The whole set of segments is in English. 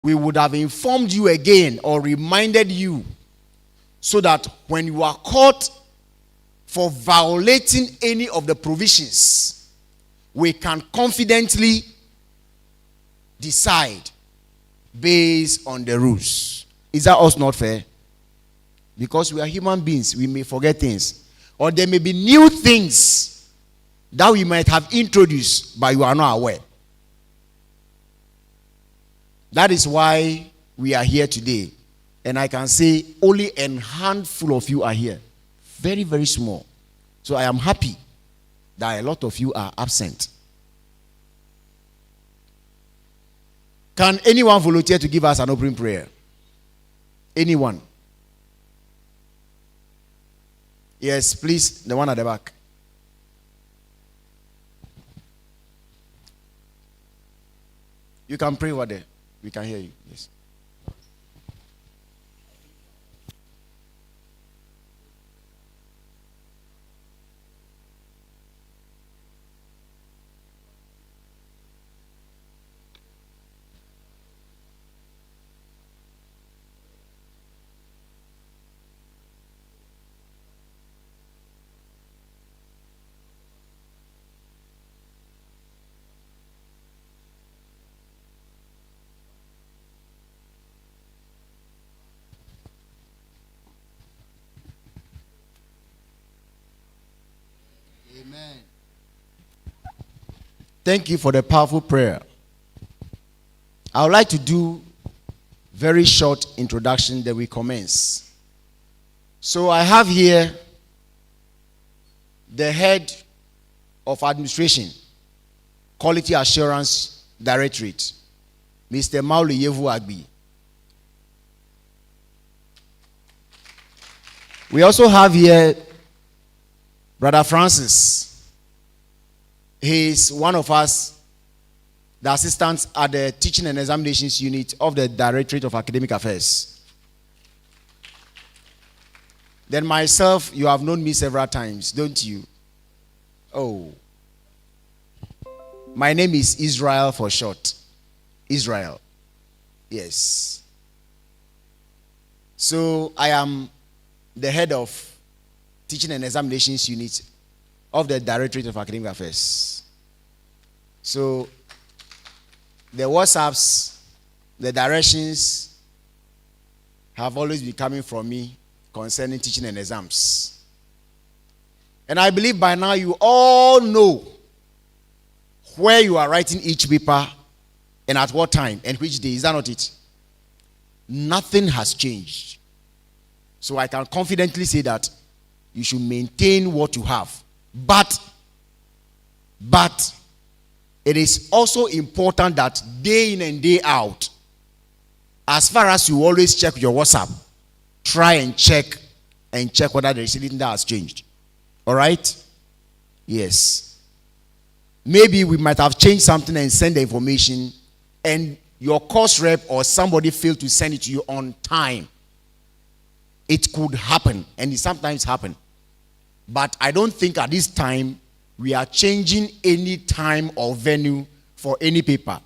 we would have informed you again or reminded you so that when you are caught for violating any of the provisions, we can confidently decide based on the rules. Is that also not fair? Because we are human beings, we may forget things. Or there may be new things that we might have introduced, but you are not aware. That is why we are here today. And I can say only a handful of you are here. Very, very small. So I am happy that a lot of you are absent. Can anyone volunteer to give us an opening prayer? Anyone? Yes, please, the one at the back. You can pray over there. We can hear you. Yes. Amen. Thank you for the powerful prayer. I would like to do very short introduction that we commence. So I have here the head of administration, Quality Assurance Directorate, Mr. Mauli Yevu Agbi. We also have here Brother Francis. He is one of us, the assistants at the Teaching and Examinations Unit of the Directorate of Academic Affairs. Then myself, you have known me several times, don't you? Oh. My name is Israel for short. Israel. Yes. So I am the head of Teaching and Examinations Unit of the Directorate of Academic Affairs. So the WhatsApps, the directions have always been coming from me concerning teaching and exams. And I believe by now you all know where you are writing each paper and at what time and which day. Is that not it? Nothing has changed. So I can confidently say that you should maintain what you have. But it is also important that day in and day out, as far as you always check your WhatsApp, try and check whether there is anything that has changed. All right? Yes. Maybe we might have changed something and sent the information, and your course rep or somebody failed to send it to you on time. It could happen, and it sometimes happens. But I don't think at this time we are changing any time or venue for any paper.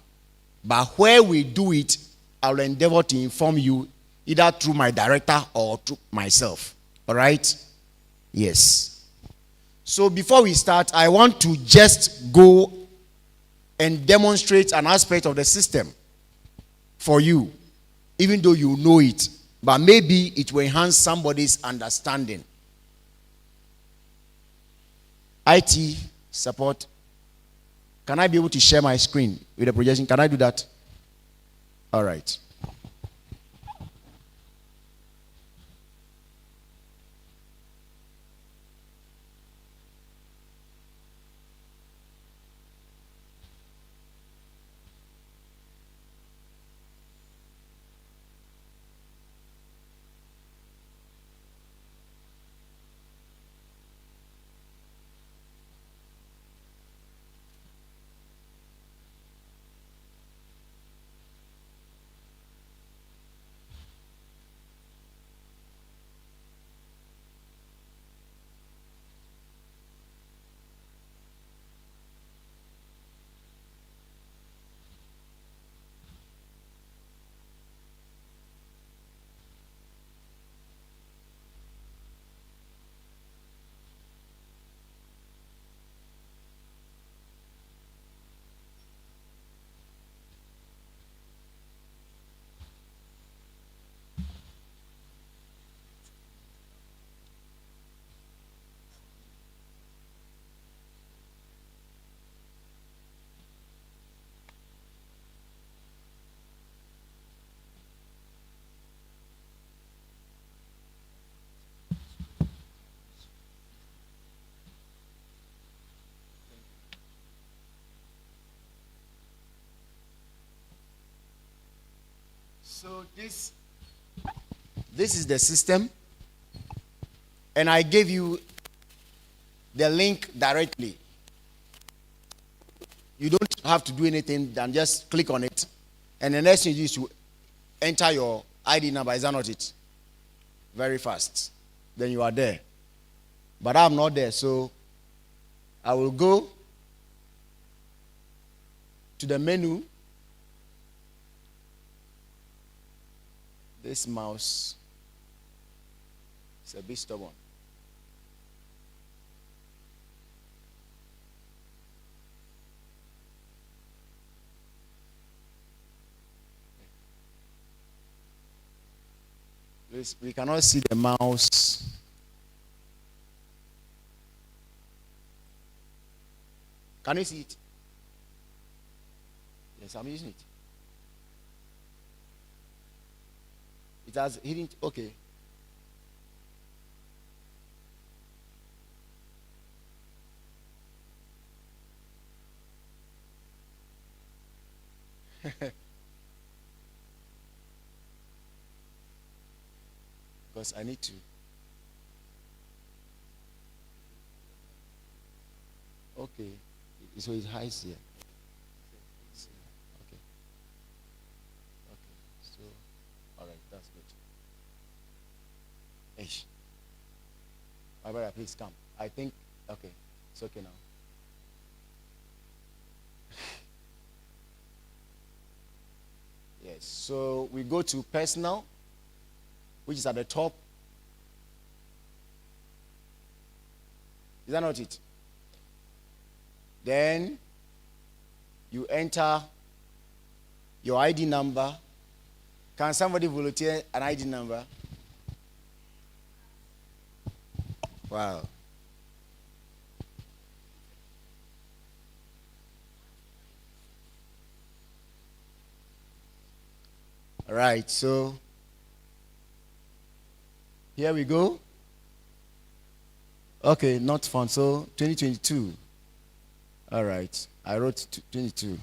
But where we do it, I will endeavor to inform you either through my director or through myself. All right? Yes. So before we start, I want to just go and demonstrate an aspect of the system for you, even though you know it. But maybe it will enhance somebody's understanding. IT support. Can I be able to share my screen with the projection? Can I do that? All right. So this is the system, and I gave you the link directly. You don't have to do anything than just click on it, and the next thing you do is to enter your ID number. Is that not it? Very fast. Then you are there. But I'm not there, so I will go to the menu. This mouse is a bit stubborn. We cannot see the mouse. Can you see it? Yes, I'm using it. It has hidden. Okay. Because I need to. Okay. So it hides here. Okay. Okay. So, all right, that's good. Ish. My brother, please come. I think, okay, it's okay now. Yes, so we go to personal, which is at the top. Is that not it? Then you enter your ID number. Can somebody volunteer an ID number? Wow. All right, so here we go. Okay, not fun. So 2022. All right, I wrote 22.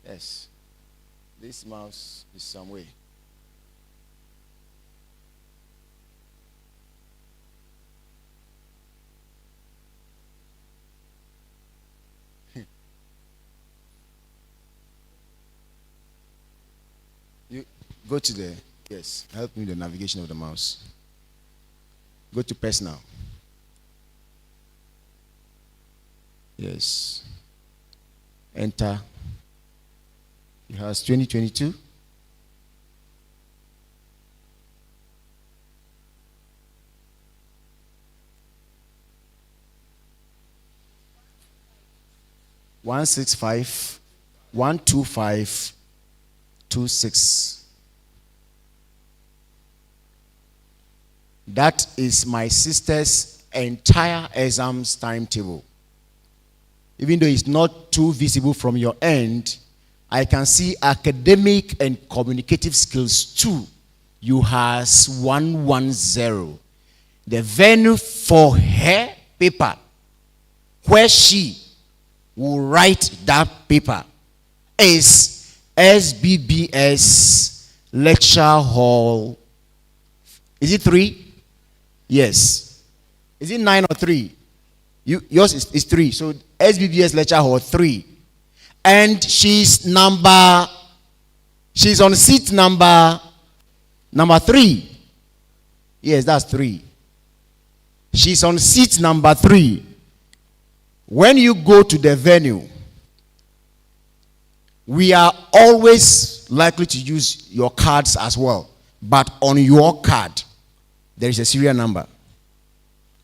Yes, this mouse is some way. You go to the, yes, help me with the navigation of the mouse. Go to personal. Yes. Enter. UHAS 2022. One 165 125 26. That is my sister's entire exams timetable. Even though it's not too visible from your end, I can see academic and communicative skills 2. UHAS 110. The venue for her paper, where she will write that paper, is SBBS Lecture Hall. Is it 3? Yes. Is it 9 or 3? Yours is 3. So SBBS Lecture Hall 3. And she's on seat number 3. Yes, that's 3. She's on seat number 3. When you go to the venue, we are always likely to use your cards as well. But on your card, there is a serial number.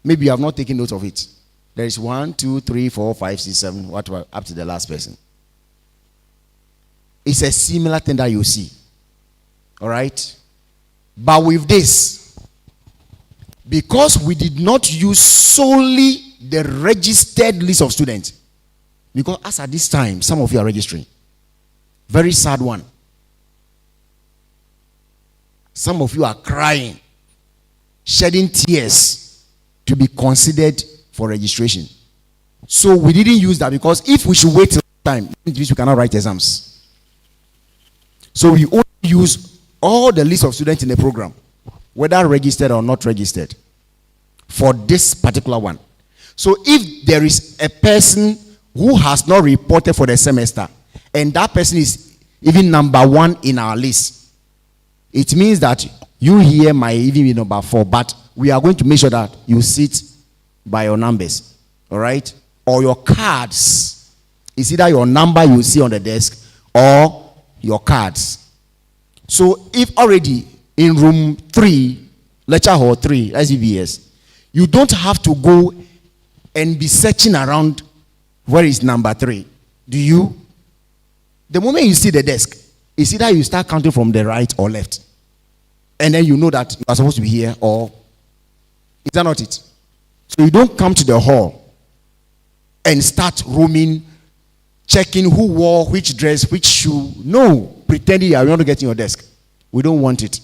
Maybe you have not taken note of it. There is 1, 2, 3, 4, 5, 6, 7, whatever, up to the last person. It's a similar thing that you see. All right? But with this, because we did not use solely the registered list of students, because as at this time, some of you are registering. Very sad one. Some of you are crying, shedding tears to be considered for registration. So we didn't use that because if we should wait till time, it means we cannot write exams. So we only use all the list of students in the program, whether registered or not registered, for this particular one. So if there is a person who has not reported for the semester, and that person is even number 1 in our list, it means that you here might even be number 4, but we are going to make sure that you sit by your numbers, all right? Or your cards. It's either your number you see on the desk or your cards. So if already in room 3, lecture hall 3, SVBS, you don't have to go and be searching around where is number 3. Do you? The moment you see the desk, it's either you start counting from the right or left. And then you know that you are supposed to be here, or is that not it? So you don't come to the hall and start roaming, checking who wore which dress, which shoe. No, pretending you are not getting your desk. We don't want it.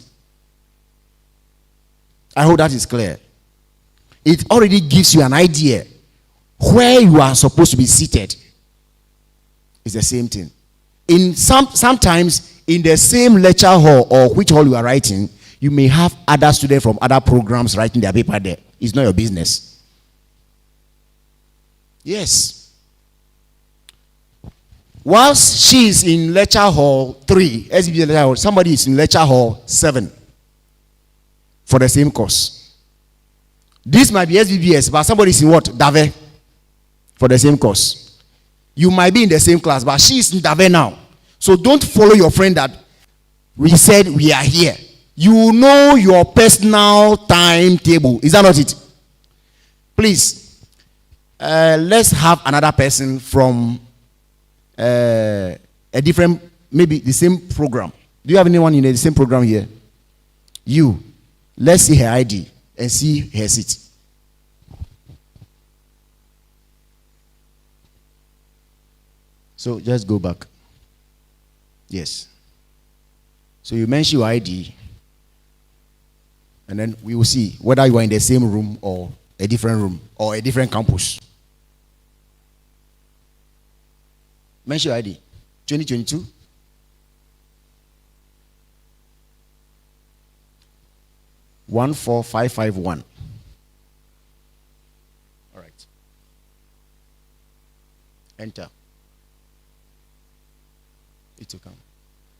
I hope that is clear. It already gives you an idea where you are supposed to be seated. It's the same thing. Sometimes in the same lecture hall or which hall you are writing, you may have other students from other programs writing their paper there. It's not your business. Yes. Whilst she is in lecture hall 3, SBS lecture hall, somebody is in lecture hall 7 for the same course. This might be SBBS, but somebody is in what? Dave for the same course. You might be in the same class, but she is in Dave now. So don't follow your friend that we said we are here. You know your personal timetable. Is that not it? Please, let's have another person from a different, maybe the same program. Do you have anyone in the same program here? You. Let's see her ID and see her seat. So just go back. Yes. So you mention your ID, and then we will see whether you are in the same room or a different campus. Mention your ID. 2022. One 4551. All right. Enter. It will come.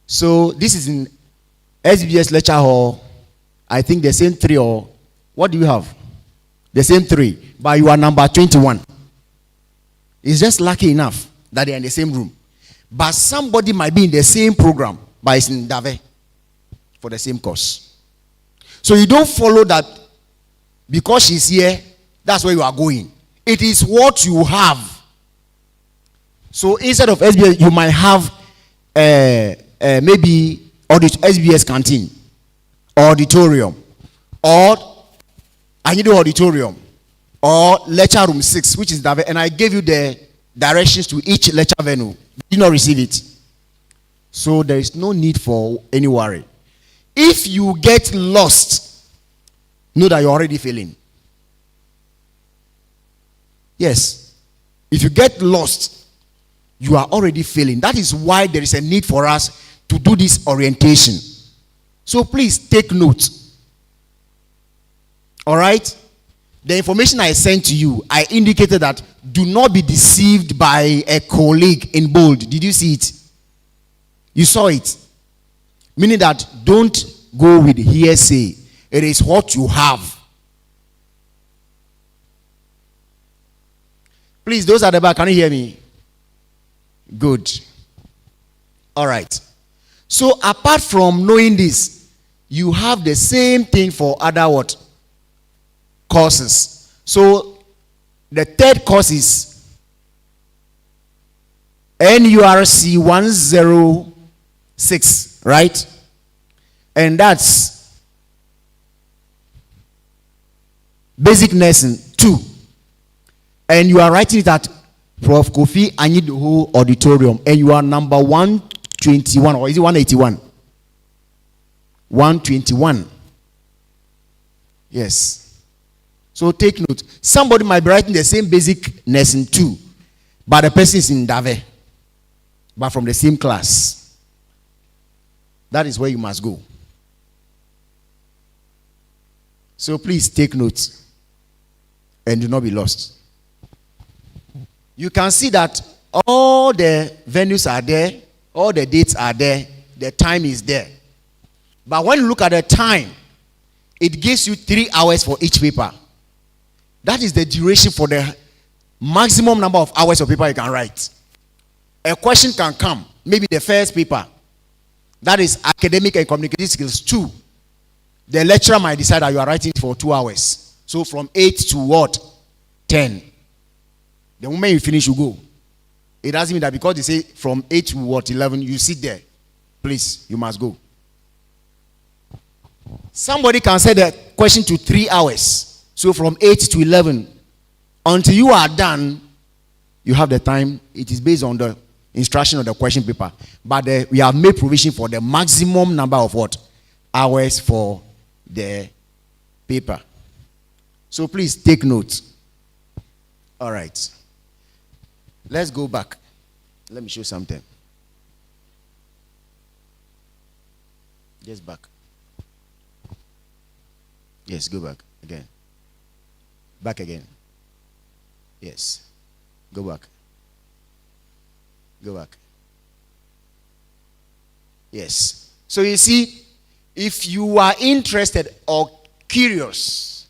So this is in SBS lecture hall. I think the same 3, or what do you have? The same 3, but you are number 21. It's just lucky enough that they are in the same room. But somebody might be in the same program, but it's in Dave for the same course. So you don't follow that because she's here, that's where you are going. It is what you have. So instead of SBS, you might have maybe SBS canteen, auditorium, or I need auditorium, or lecture room 6, which is Dave, and I gave you the directions to each lecture venue. You did not receive it. So there is no need for any worry. If you get lost, know that you're already failing. Yes. If you get lost, you are already failing. That is why there is a need for us to do this orientation. So please take note. All right? The information I sent to you, I indicated that do not be deceived by a colleague in bold. Did you see it? You saw it. Meaning that don't go with hearsay. It is what you have. Please, those at the back, can you hear me? Good. All right. So apart from knowing this, you have the same thing for other what? Courses. So the third course is NURC 106, right? And that's basic nursing 2. And you are writing it at Prof. Kofi Anyidoho Auditorium, and you are number 121, or is it 181? 121. Yes. So take note. Somebody might be writing the same basic nursing too, but the person is in Dave, but from the same class. That is where you must go. So please take note and do not be lost. You can see that all the venues are there, all the dates are there, the time is there. But when you look at the time, it gives you 3 hours for each paper. That is the duration for the maximum number of hours of paper you can write. A question can come, maybe the first paper, that is academic and communicative skills 2. The lecturer might decide that you are writing for 2 hours. So from 8 to what? 10. The moment you finish, you go. It doesn't mean that because they say from 8 to what? 11, you sit there. Please, you must go. Somebody can set the question to 3 hours. So from 8 to 11, until you are done, you have the time. It is based on the instruction of the question paper. But we have made provision for the maximum number of what? Hours for the paper. So please take note. All right. Let's go back. Let me show something. Just back. Yes, go back again. Back again. Yes. Go back. Go back. Yes. So you see, if you are interested or curious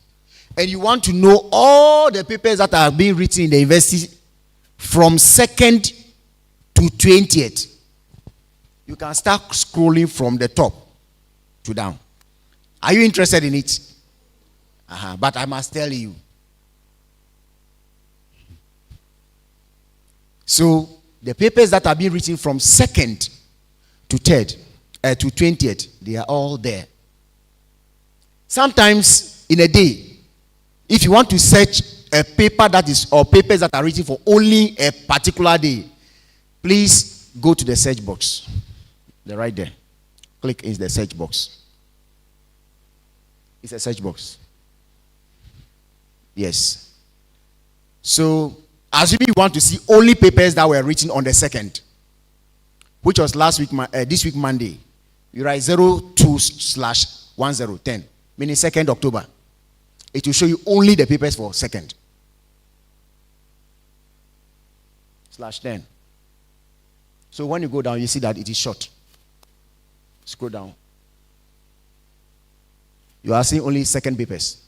and you want to know all the papers that are being written in the university from 2nd to 20th, you can start scrolling from the top to down. Are you interested in it? But I must tell you. So the papers that are being written from 2nd to 3rd to 20th, they are all there. Sometimes in a day, if you want to search a paper that is, or papers that are written for only a particular day, please go to the search box. They're right there. Click in the search box. It's a search box. Yes. So, assuming you want to see only papers that were written on the 2nd, which was this week Monday, you write 02/1010, meaning 2nd October. It will show you only the papers for 2nd. /10. So when you go down, you see that it is short. Scroll down. You are seeing only 2nd papers.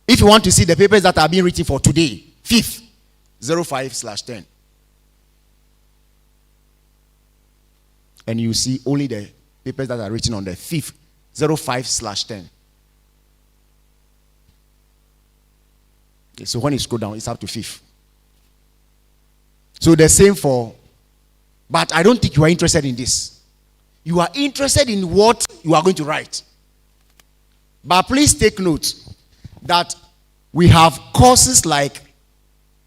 If you want to see the papers that are being written for today, 5th, 05/10. And you see only the papers that are written on the 5th, 05/10. Okay, so when you scroll down, it's up to 5th. So the same for, but I don't think you are interested in this. You are interested in what you are going to write. But please take note that we have courses like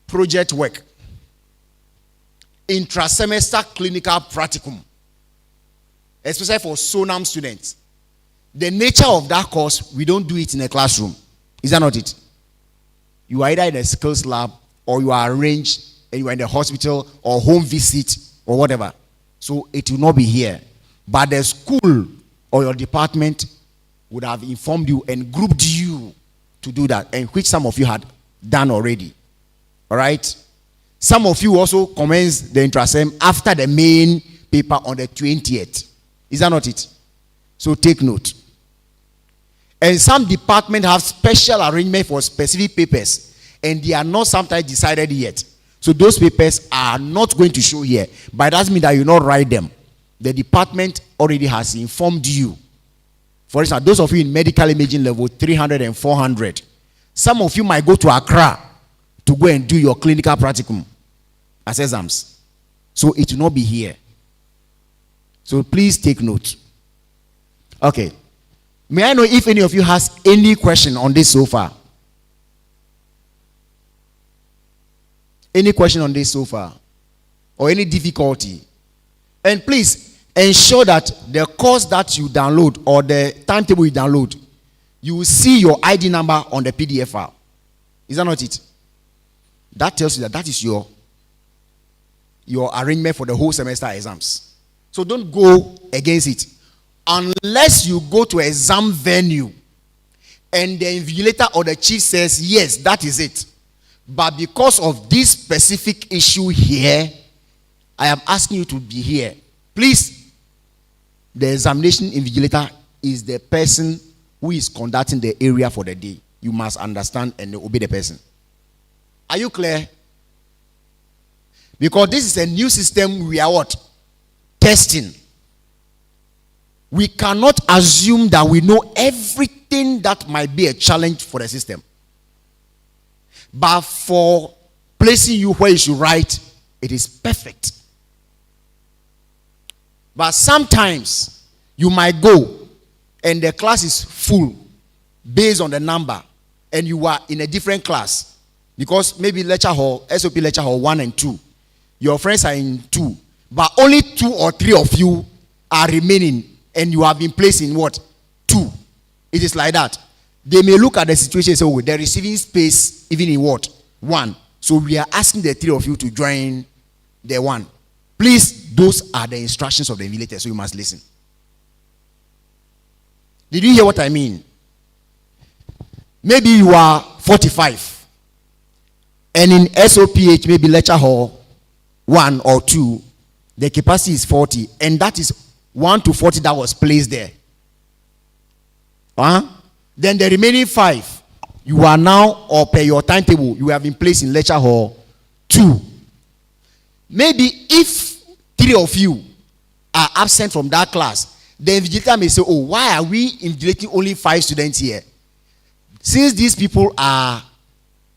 project work, intra-semester clinical practicum, especially for SONAM students. The nature of that course, we don't do it in a classroom. Is that not it? You are either in a skills lab or you are arranged and you are in the hospital or home visit or whatever. So it will not be here. But the school or your department would have informed you and grouped you to do that, and which some of you had done already. All right? Some of you also commenced the intrasem after the main paper on the 20th. Is that not it? So take note. And some departments have special arrangement for specific papers, and they are not sometimes decided yet. So those papers are not going to show here, but it doesn't mean that you not write them. The department already has informed you. For instance, those of you in medical imaging level 300 and 400, some of you might go to Accra to go and do your clinical practicum as exams. So it will not be here. So please take note. Okay. May I know if any of you has any question on this so far? Any question on this so far? Or any difficulty? And please, ensure that the course that you download or the timetable you download, you will see your ID number on the PDF file. Is that not it? That tells you that that is your arrangement for the whole semester exams. So don't go against it. Unless you go to exam venue and the invigilator or the chief says, yes, that is it. But because of this specific issue here, I am asking you to be here. Please, the examination invigilator is the person who is conducting the area for the day. You must understand and obey the person. Are you clear? Because this is a new system we are what? Testing. We cannot assume that we know everything that might be a challenge for the system. But for placing you where you should write, it is perfect. But sometimes you might go and the class is full based on the number and you are in a different class because maybe lecture hall, SOP lecture hall 1 and 2. Your friends are in 2, but only 2 or 3 of you are remaining and you have been placed in what? 2. It is like that. They may look at the situation and say, oh, they're receiving space even in what? 1. So we are asking the 3 of you to join the 1. Please, those are the instructions of the invigilator, so you must listen. Did you hear what I mean? Maybe you are 45. And in SOPH, maybe lecture hall 1 or 2, the capacity is 40. And that is 1 to 40 that was placed there. Then the remaining 5, you are now, or per your timetable, you have been placed in lecture hall 2. Maybe if 3 of you are absent from that class, the invigilator may say, oh, why are we invigilating only 5 students here? Since these people are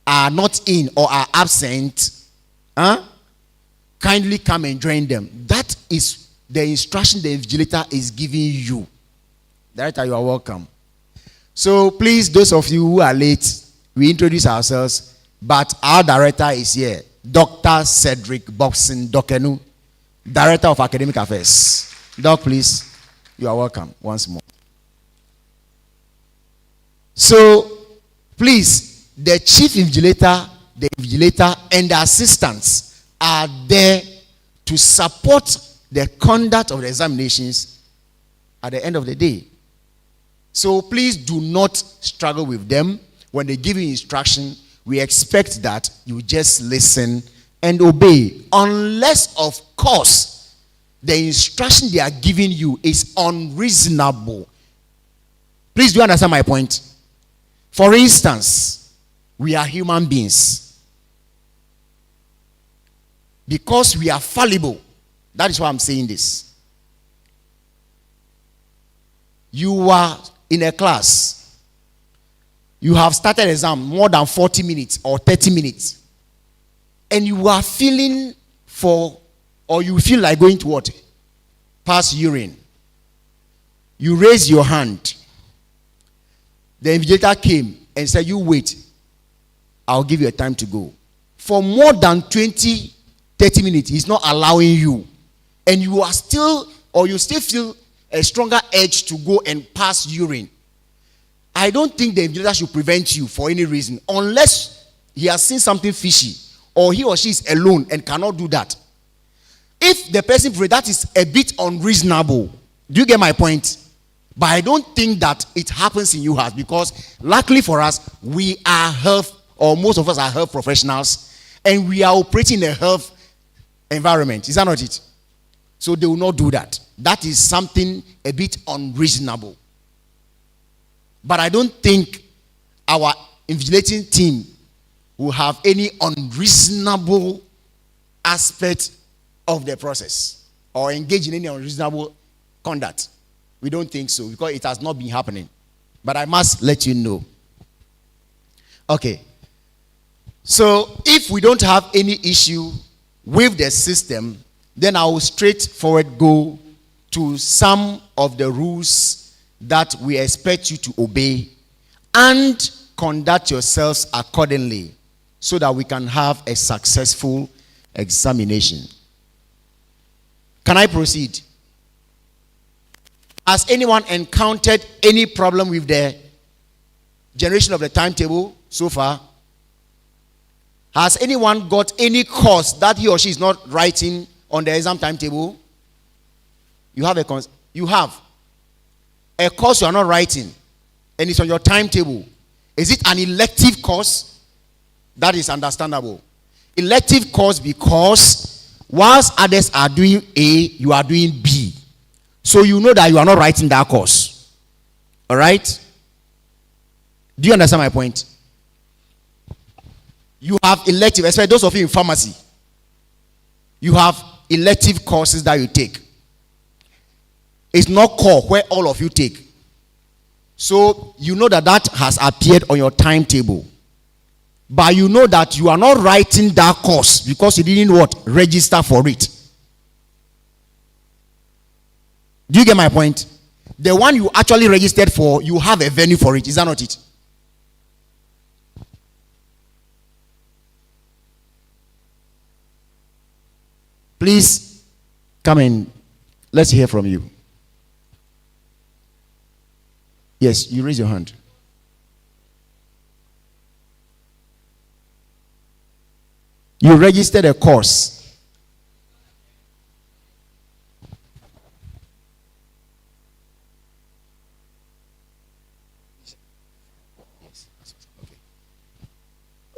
not in or are absent, kindly come and join them. That is the instruction the invigilator is giving you. Director, you are welcome. So please, those of you who are late, we introduce ourselves, but our director is here, Dr. Cedric Bobson Dokenu, Director of Academic Affairs. Doc, please, you are welcome once more. So, please, the chief invigilator, the invigilator, and the assistants are there to support the conduct of the examinations at the end of the day. So please do not struggle with them. When they give you instruction, we expect that you just listen and obey. Unless, of course, the instruction they are giving you is unreasonable. Please do you understand my point? For instance, we are human beings. Because we are fallible. That is why I'm saying this. You are in a class. You have started exam more than 40 minutes or 30 minutes. And you are feeling or you feel like going to what? Pass urine. You raise your hand. The invigilator came and said, you wait. I'll give you a time to go. For more than 20, 30 minutes, he's not allowing you. And you are still, or you still feel a stronger urge to go and pass urine. I don't think the invigilator should prevent you for any reason, unless he has seen something fishy, or he or she is alone and cannot do that. If the person prevents, that is a bit unreasonable. Do you get my point? But I don't think that it happens in UHAS, because luckily for us, we are health, or most of us are health professionals, and we are operating in a health environment. Is that not it? So they will not do that. That is something a bit unreasonable. But I don't think our invigilating team will have any unreasonable aspect of the process or engage in any unreasonable conduct. We don't think so, because it has not been happening. But I must let you know. Okay. So if we don't have any issue with the system, then I will straightforward go to some of the rules that we expect you to obey and conduct yourselves accordingly so that we can have a successful examination. Can I proceed? Has anyone encountered any problem with the generation of the timetable so far? Has anyone got any course that he or she is not writing on the exam timetable? You have a course you are not writing, and it's on your timetable. Is it an elective course? That is understandable. Elective course because whilst others are doing A, you are doing B. So you know that you are not writing that course. All right? Do you understand my point? You have elective, especially those of you in pharmacy. You have elective courses that you take. It's not core where all of you take. So you know that has appeared on your timetable. But you know that you are not writing that course because you didn't what? Register for it. Do you get my point? The one you actually registered for, you have a venue for it. Is that not it? Please come in. Let's hear from you. Yes, you raise your hand. You registered a course.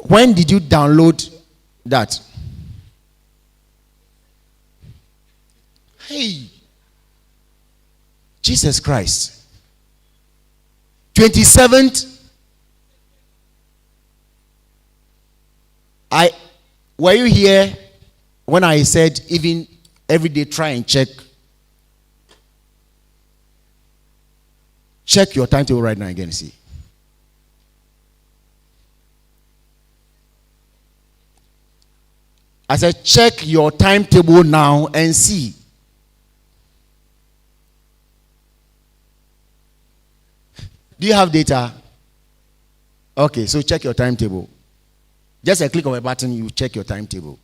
When did you download that? Hey, Jesus Christ. 27th. Were you here when I said even every day try and check your timetable right now again, see? I said check your timetable now and see. Do you have data? Okay, so check your timetable. Just a click of a button, you check your timetable.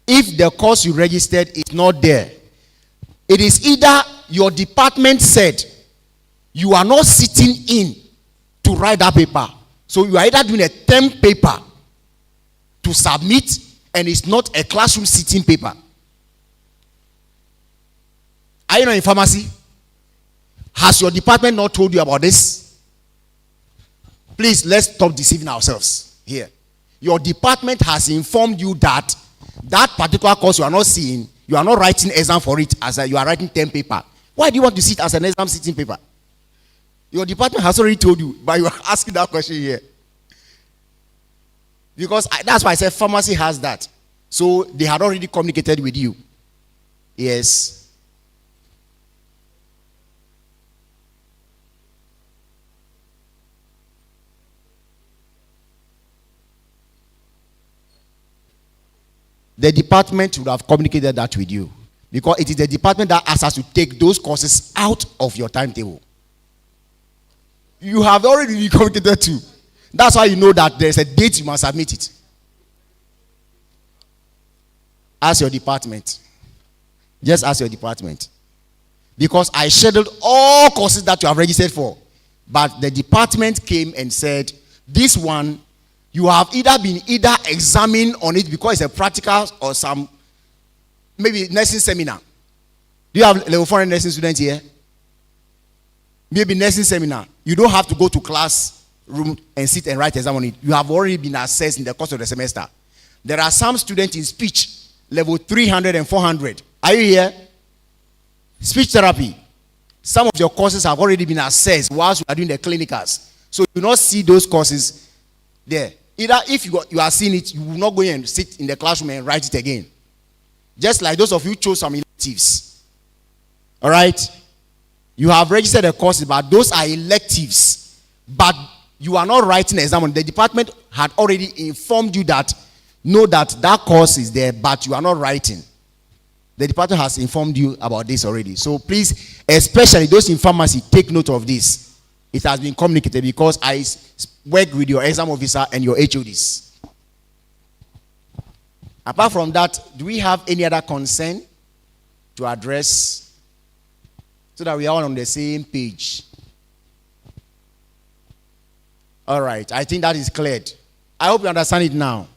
If the course you registered is not there, it is either your department said you are not sitting in to write that paper. So you are either doing a term paper to submit and it's not a classroom sitting paper. Are you not in pharmacy? Has your department not told you about this? Please, let's stop deceiving ourselves here. Your department has informed you that particular course you are not seeing, you are not writing exam for it as you are writing term paper. Why do you want to sit as an exam sitting paper? Your department has already told you, but you are asking that question here. Because that's why I said pharmacy has that. So they had already communicated with you. Yes. The department would have communicated that with you. Because it is the department that asks us to take those courses out of your timetable. You have already been communicated to. That's why you know that there's a date you must submit it. Ask your department. Just ask your department. Because I scheduled all courses that you have registered for. But the department came and said, this one, you have been examined on it because it's a practical or some, maybe nursing seminar. Do you have level 4 nursing students here? Maybe nursing seminar. You don't have to go to class room and sit and write exam on it. You have already been assessed in the course of the semester. There are some students in speech, level 300 and 400. Are you here? Speech therapy. Some of your courses have already been assessed whilst you are doing the clinicals. So you do not see those courses there. Either if you are seeing it, you will not go in and sit in the classroom and write it again. Just like those of you chose some electives. All right? You have registered a course, but those are electives. But you are not writing an exam on. The department had already informed you that, know that course is there, but you are not writing. The department has informed you about this already. So please, especially those in pharmacy, take note of this. It has been communicated because I work with your exam officer and your HODs. Apart from that, do we have any other concern to address? so that we are all on the same page. All right, I think that is cleared. I hope you understand it now.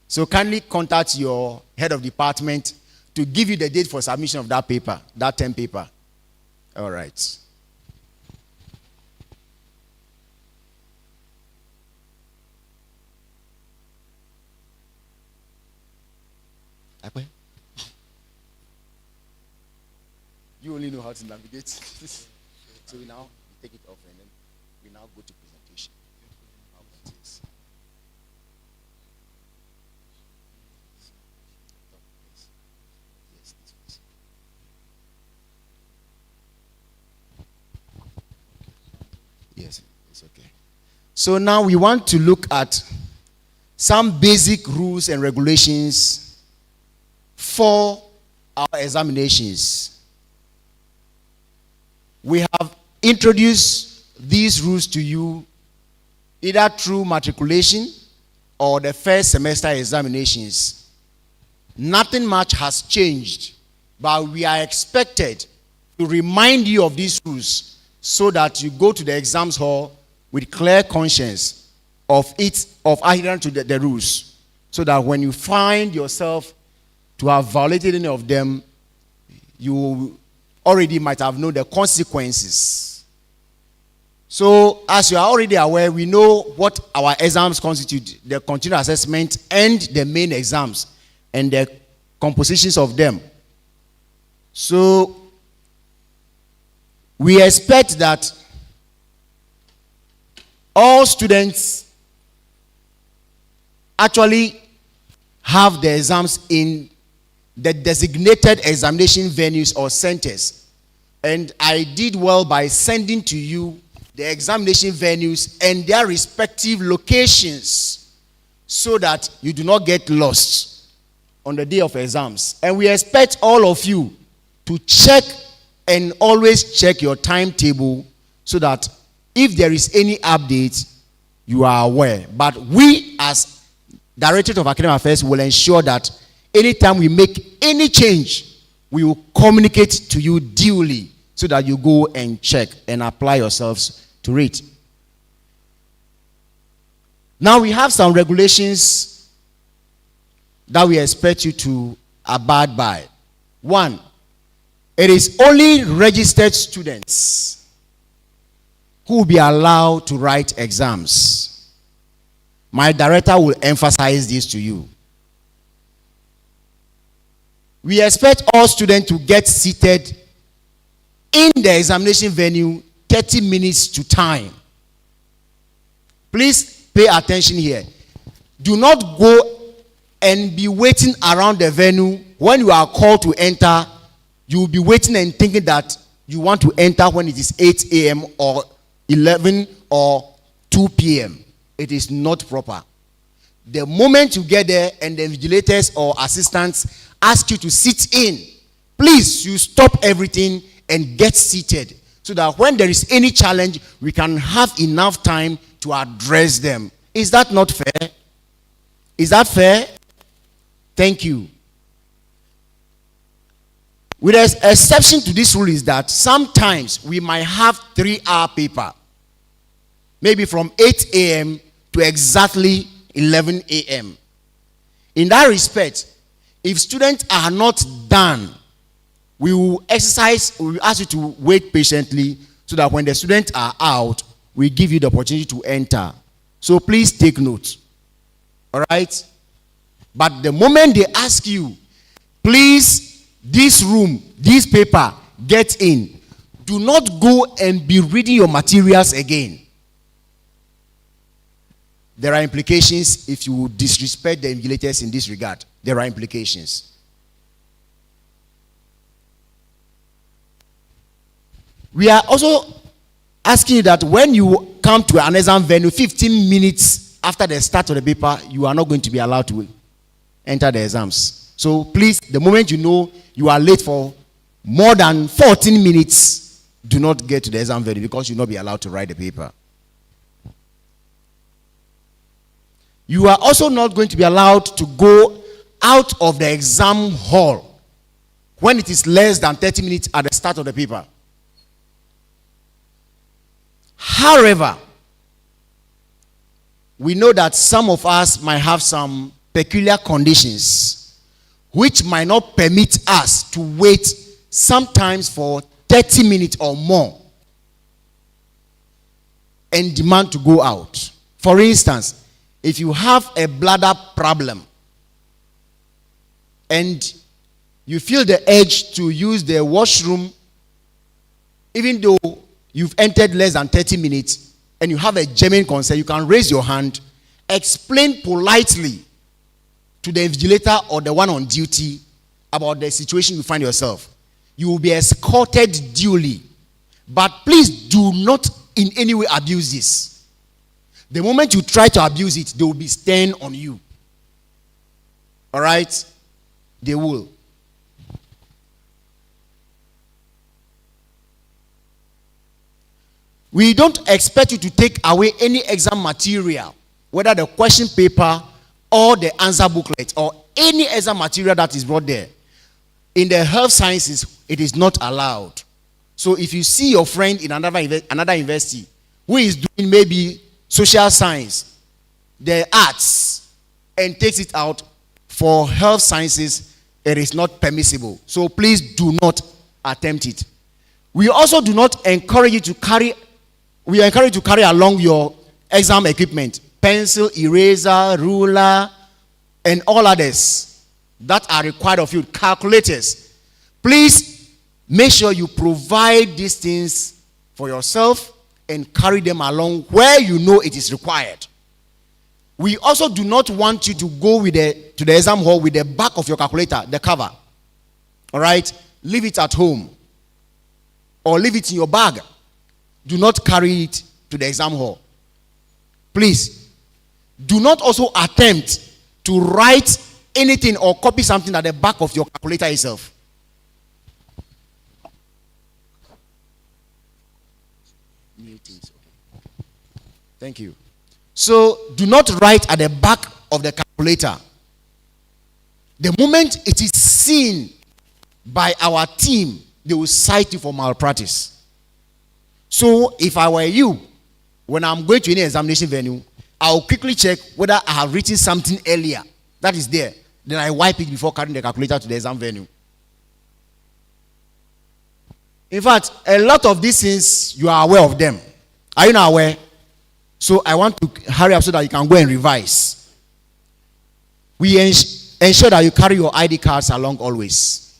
So kindly contact your head of department to give you the date for submission of that paper, that term paper. All right. You only know how to navigate. So we now take it off and then we now go to presentation. How that is. Yes, this was. Yes, it's okay. So now we want to look at some basic rules and regulations for our examinations. We have introduced these rules to you either through matriculation or the first semester examinations. Nothing much has changed, but we are expected to remind you of these rules so that you go to the exams hall with clear conscience of adhering to the rules, so that when you find yourself to have violated any of them, you already might have known the consequences. So, as you are already aware, we know what our exams constitute: the continuous assessment and the main exams, and the compositions of them. So, we expect that all students actually have the exams in the designated examination venues or centers. And I did well by sending to you the examination venues and their respective locations so that you do not get lost on the day of exams. And we expect all of you to check and always check your timetable so that if there is any update, you are aware. But we, as Directorate of Academic Affairs, will ensure that anytime we make any change, we will communicate to you duly so that you go and check and apply yourselves to it. Now we have some regulations that we expect you to abide by. 1, it is only registered students who will be allowed to write exams. My director will emphasize this to you. We expect all students to get seated in the examination venue 30 minutes to time. Please pay attention here. Do not go and be waiting around the venue. When you are called to enter, you will be waiting and thinking that you want to enter when it is 8 a.m. or 11 or 2 p.m. It is not proper. The moment you get there and the vigilators or assistants ask you to sit in, please, you stop everything and get seated so that when there is any challenge, we can have enough time to address them. Is that not fair? Is that fair? Thank you. With an exception to this rule is that sometimes we might have 3-hour paper. Maybe from 8 a.m. to exactly 11 a.m. In that respect, if students are not done, we will ask you to wait patiently so that when the students are out, we give you the opportunity to enter. So please take note. All right? But the moment they ask you, please, this room, this paper, get in, do not go and be reading your materials again. There are implications if you disrespect the invigilators in this regard. There are implications. We are also asking you that when you come to an exam venue 15 minutes after the start of the paper, you are not going to be allowed to enter the exams. So please, the moment you know you are late for more than 14 minutes, do not get to the exam venue because you will not be allowed to write the paper. You are also not going to be allowed to go out of the exam hall when it is less than 30 minutes at the start of the paper. However, we know that some of us might have some peculiar conditions which might not permit us to wait sometimes for 30 minutes or more and demand to go out. For instance, if you have a bladder problem and you feel the urge to use the washroom, even though you've entered less than 30 minutes and you have a genuine concern, you can raise your hand, explain politely to the invigilator or the one on duty about the situation you find yourself. You will be escorted duly. But please do not in any way abuse this. The moment you try to abuse it, they will be stern on you. All right? They will. We don't expect you to take away any exam material, whether the question paper or the answer booklet or any exam material that is brought there. In the health sciences, it is not allowed. So if you see your friend in another university who is doing maybe social science, the arts, and takes it out for health sciences, it is not permissible. So please do not attempt it. We also do not encourage you to carry, we encourage you to carry along your exam equipment, pencil, eraser, ruler, and all others that are required of you, calculators. Please make sure you provide these things for yourself and carry them along where you know it is required. We also do not want you to go to the exam hall with the back of your calculator, the cover. All right? Leave it at home. Or leave it in your bag. Do not carry it to the exam hall. Please, do not also attempt to write anything or copy something at the back of your calculator itself. Thank you. So, do not write at the back of the calculator. The moment it is seen by our team, they will cite you for malpractice. So, if I were you, when I'm going to any examination venue, I'll quickly check whether I have written something earlier that is there. Then I wipe it before carrying the calculator to the exam venue. In fact, a lot of these things, you are aware of them. Are you not aware? So I want to hurry up so that you can go and revise. We ensure that you carry your ID cards along always.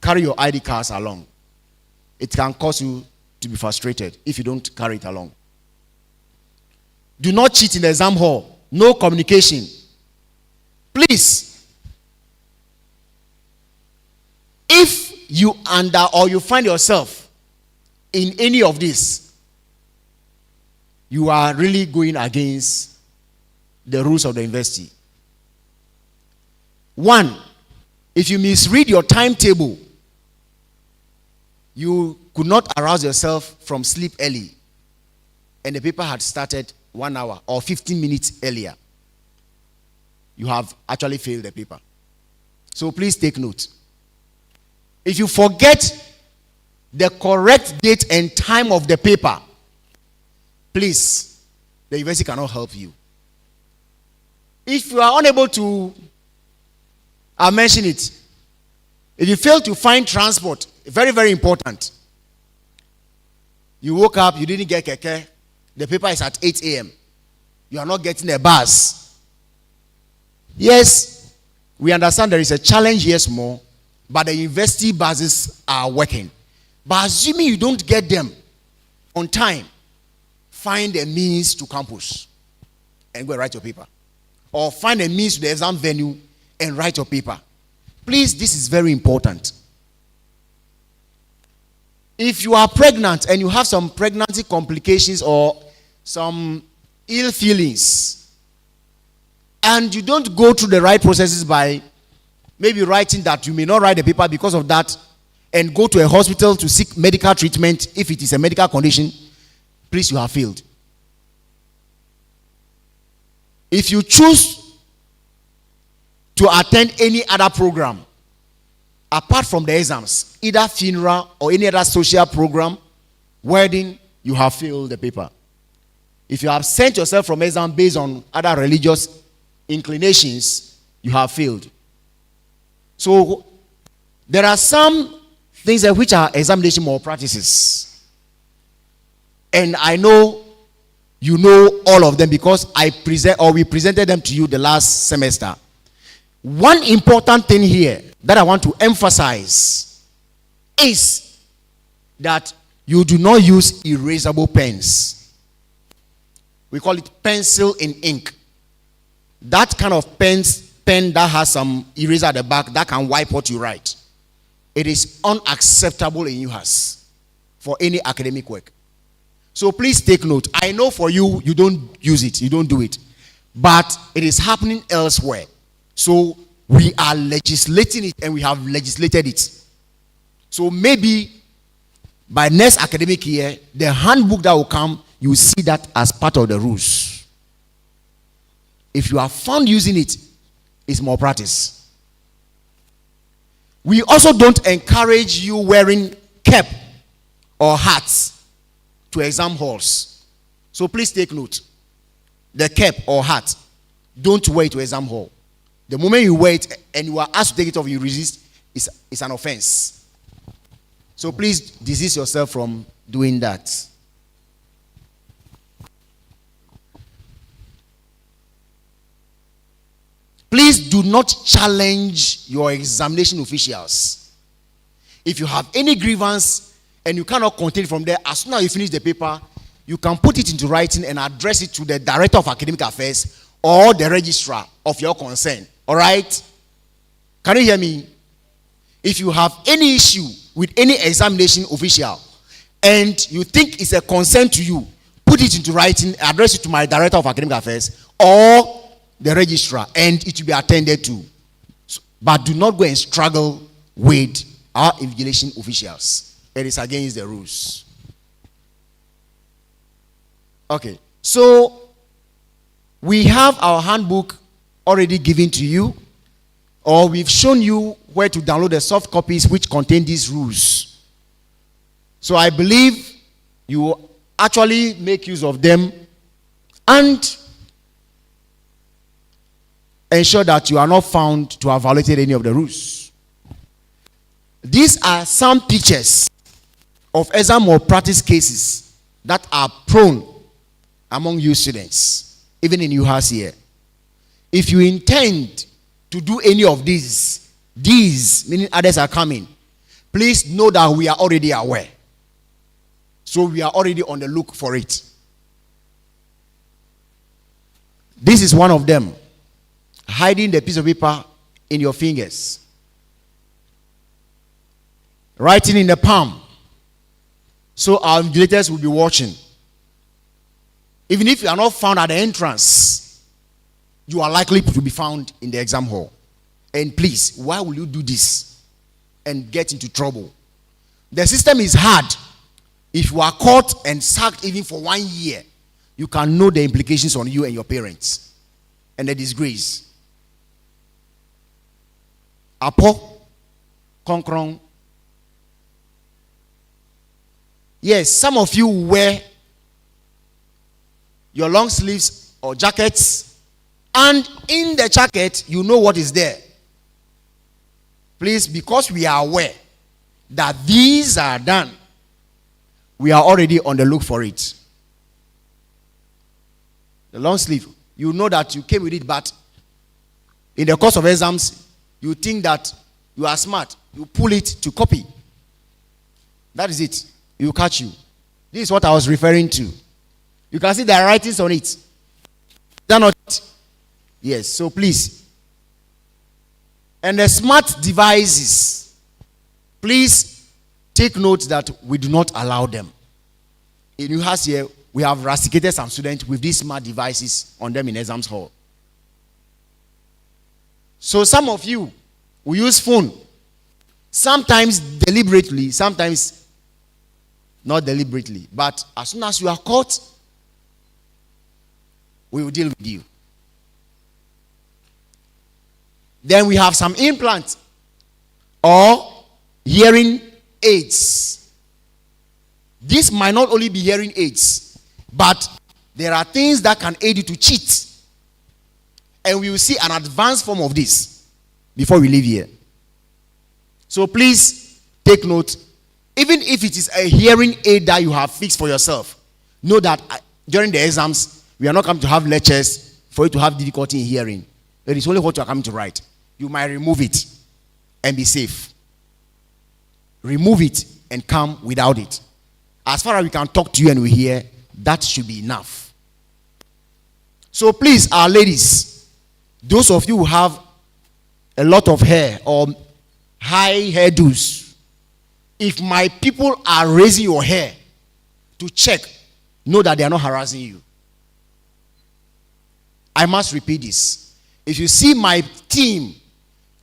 Carry your ID cards along. It can cause you to be frustrated if you don't carry it along. Do not cheat in the exam hall. No communication. Please, if you you find yourself in any of this, you are really going against the rules of the university. One, if you misread your timetable, you could not arouse yourself from sleep early, and the paper had started 1 hour or 15 minutes earlier, you have actually failed the paper. So please take note. If you forget the correct date and time of the paper, please, the university cannot help you. If you are unable to, I'll mention it. If you fail to find transport, very, very important. You woke up, you didn't get keke. The paper is at 8 a.m. You are not getting a bus. Yes, we understand there is a challenge, yes, more, but the university buses are working. But assuming you don't get them on time, find a means to campus and go and write your paper. Or find a means to the exam venue and write your paper. Please, this is very important. If you are pregnant and you have some pregnancy complications or some ill feelings, and you don't go through the right processes by maybe writing that you may not write the paper because of that, and go to a hospital to seek medical treatment if it is a medical condition, please, you have failed. If you choose to attend any other program apart from the exams, either funeral or any other social program, wording, you have failed the paper. If you have sent yourself from exam based on other religious inclinations, you have failed. So there are some things which are examination malpractices. And I know you know all of them because we presented them to you the last semester. One important thing here that I want to emphasize is that you do not use erasable pens. We call it pencil in ink. That kind of pen that has some eraser at the back that can wipe what you write. It is unacceptable in UHAS for any academic work. So please take note. I know for you, you don't use it, you don't do it. But it is happening elsewhere. So we are legislating it and we have legislated it. So maybe by next academic year, the handbook that will come, you will see that as part of the rules. If you are found using it, it's malpractice. We also don't encourage you wearing cap or hats to exam halls. So please take note. The cap or hat, don't wear it to exam hall. The moment you wear it and you are asked to take it off, you resist, it's an offense. So please desist yourself from doing that. Please do not challenge your examination officials. If you have any grievance and you cannot contain it from there, as soon as you finish the paper, you can put it into writing and address it to the Director of Academic Affairs or the registrar of your concern. All right? Can you hear me? If you have any issue with any examination official and you think it's a concern to you, put it into writing, address it to my Director of Academic Affairs or the registrar, and it will be attended to. But do not go and struggle with our invigilation officials. It is against the rules. Okay, so we have our handbook already given to you, or we've shown you where to download the soft copies which contain these rules. So I believe you will actually make use of them and ensure that you are not found to have violated any of the rules. These are some pictures of exam malpractice cases that are prone among you students, even in UHAS here. If you intend to do any of these, meaning others are coming, please know that we are already aware. So we are already on the look for it. This is one of them. Hiding the piece of paper in your fingers. Writing in the palm. So our invigilators will be watching. Even if you are not found at the entrance, you are likely to be found in the exam hall. And please, why will you do this and get into trouble? The system is hard. If you are caught and sacked even for 1 year, you can know the implications on you and your parents and the disgrace. Apo, konkrong. Yes, some of you wear your long sleeves or jackets, and in the jacket, you know what is there. Please, because we are aware that these are done, we are already on the look for it. The long sleeve, you know that you came with it, but in the course of exams, you think that you are smart. You pull it to copy. That is it. It will catch you. This is what I was referring to. You can see the writings on it. They're not. Yes, so please. And the smart devices, please take note that we do not allow them. In UHAS here, we have rusticated some students with these smart devices on them in exams hall. So some of you will use phone, sometimes deliberately, sometimes not deliberately. But as soon as you are caught, we will deal with you. Then we have some implants or hearing aids. This might not only be hearing aids, but there are things that can aid you to cheat. And we will see an advanced form of this before we leave here. So please take note. Even if it is a hearing aid that you have fixed for yourself, know that during the exams, we are not coming to have lectures for you to have difficulty in hearing. It is only what you are coming to write. You might remove it and be safe. Remove it and come without it. As far as we can talk to you and we hear, that should be enough. So please, our ladies, those of you who have a lot of hair or high hairdos, if my people are raising your hair to check, know that they are not harassing you. I must repeat this. If you see my team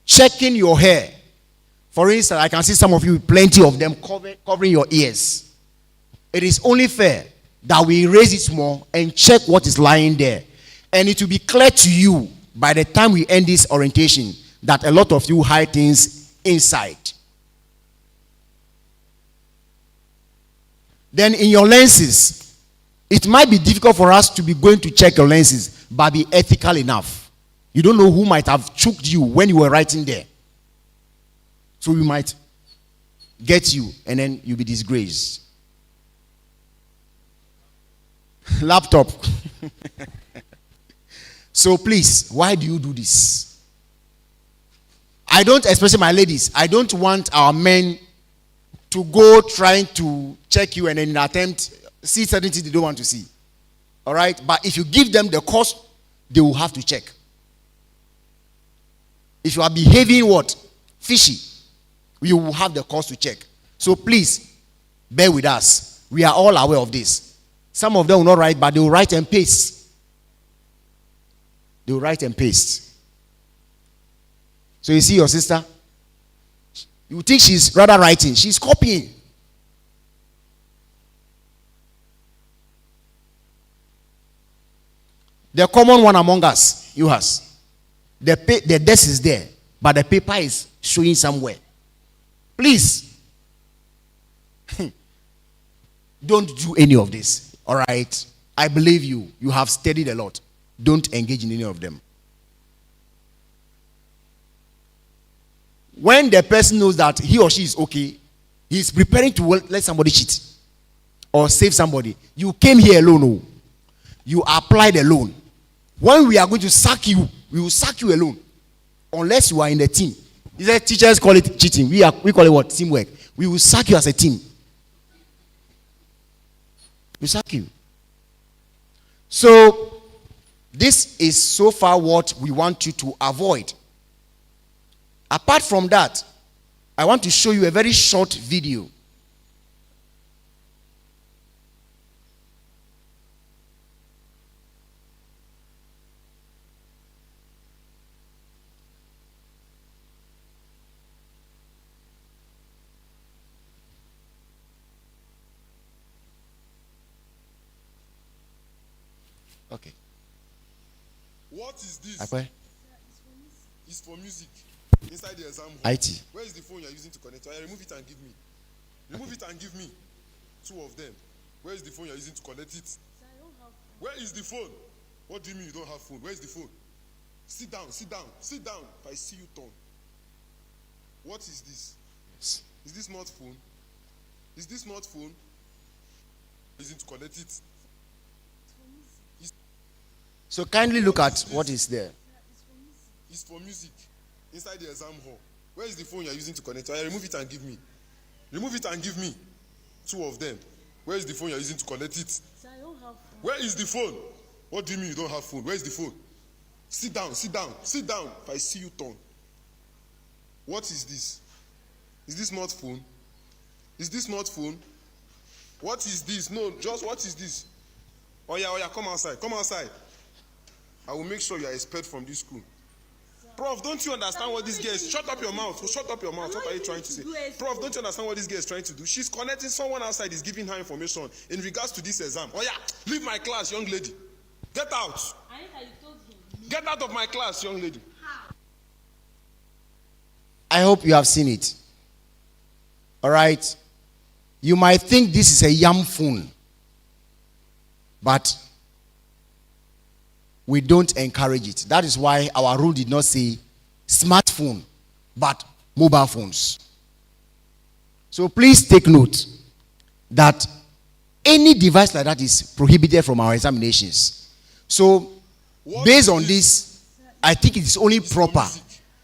checking your hair, for instance, I can see some of you, plenty of them covering your ears. It is only fair that we raise it more and check what is lying there. And it will be clear to you by the time we end this orientation that a lot of you hide things inside. Then in your lenses, it might be difficult for us to be going to check your lenses, but be ethical enough. You don't know who might have choked you when you were writing there. So we might get you and then you'll be disgraced. Laptop. So please, why do you do this? I don't, especially my ladies, I don't want our men to go trying to check you and then in an attempt see certain things they don't want to see. All right? But if you give them the cost, they will have to check. If you are behaving what? Fishy, you will have the cost to check. So please, bear with us. We are all aware of this. Some of them will not write, but they will write and paste. They will write and paste. So you see your sister? You think she's rather writing. She's copying. The common one among us, UHAS. The desk is there, but the paper is showing somewhere. Please, don't do any of this. All right? I believe you. You have studied a lot. Don't engage in any of them. When the person knows that he or she is okay, he is preparing to let somebody cheat or save somebody. You came here alone. Oh. You applied alone. When we are going to sack you, we will sack you alone. Unless you are in the team. These are teachers call it cheating. We call it what? Teamwork. We will sack you as a team. We sack you. So, this is so far what we want you to avoid. Apart from that, I want to show you a very short video. Okay. What is this? Akwe? It's for music. Inside the exam hall. IT. Where is the phone you are using to connect? Remove it and give me. Remove it and give me. Two of them. Where is the phone you are using to connect it? I don't have phone. Where is the phone? What do you mean you don't have phone? Where is the phone? Sit down, sit down, sit down. If I see you turn. What is this? Yes. Is this not phone? Is this not phone? Using to connect it? So kindly look at what is there. It's for music. Inside the exam hall. Where is the phone you are using to connect? Remove it and give me. Remove it and give me. Two of them. Where is the phone you are using to connect it? I don't have phone. Where is the phone? What do you mean you don't have phone? Where is the phone? Sit down, sit down, sit down. If I see you turn. What is this? Is this not phone? Is this not phone? What is this? No, just what is this? Oh yeah, come outside, come outside. I will make sure you are expelled from this school. Prof, don't you understand what this girl is? Shut up your mouth. Shut up your mouth. What are you trying to say? Prof, don't you understand what this girl is trying to do? She's connecting someone outside is giving her information in regards to this exam. Oh yeah, leave my class, young lady. Get out. Get out of my class, young lady. I hope you have seen it. All right. You might think this is a yam phone, but we don't encourage it. That is why our rule did not say smartphone, but mobile phones. So please take note that any device like that is prohibited from our examinations. So based on this, I think it is only proper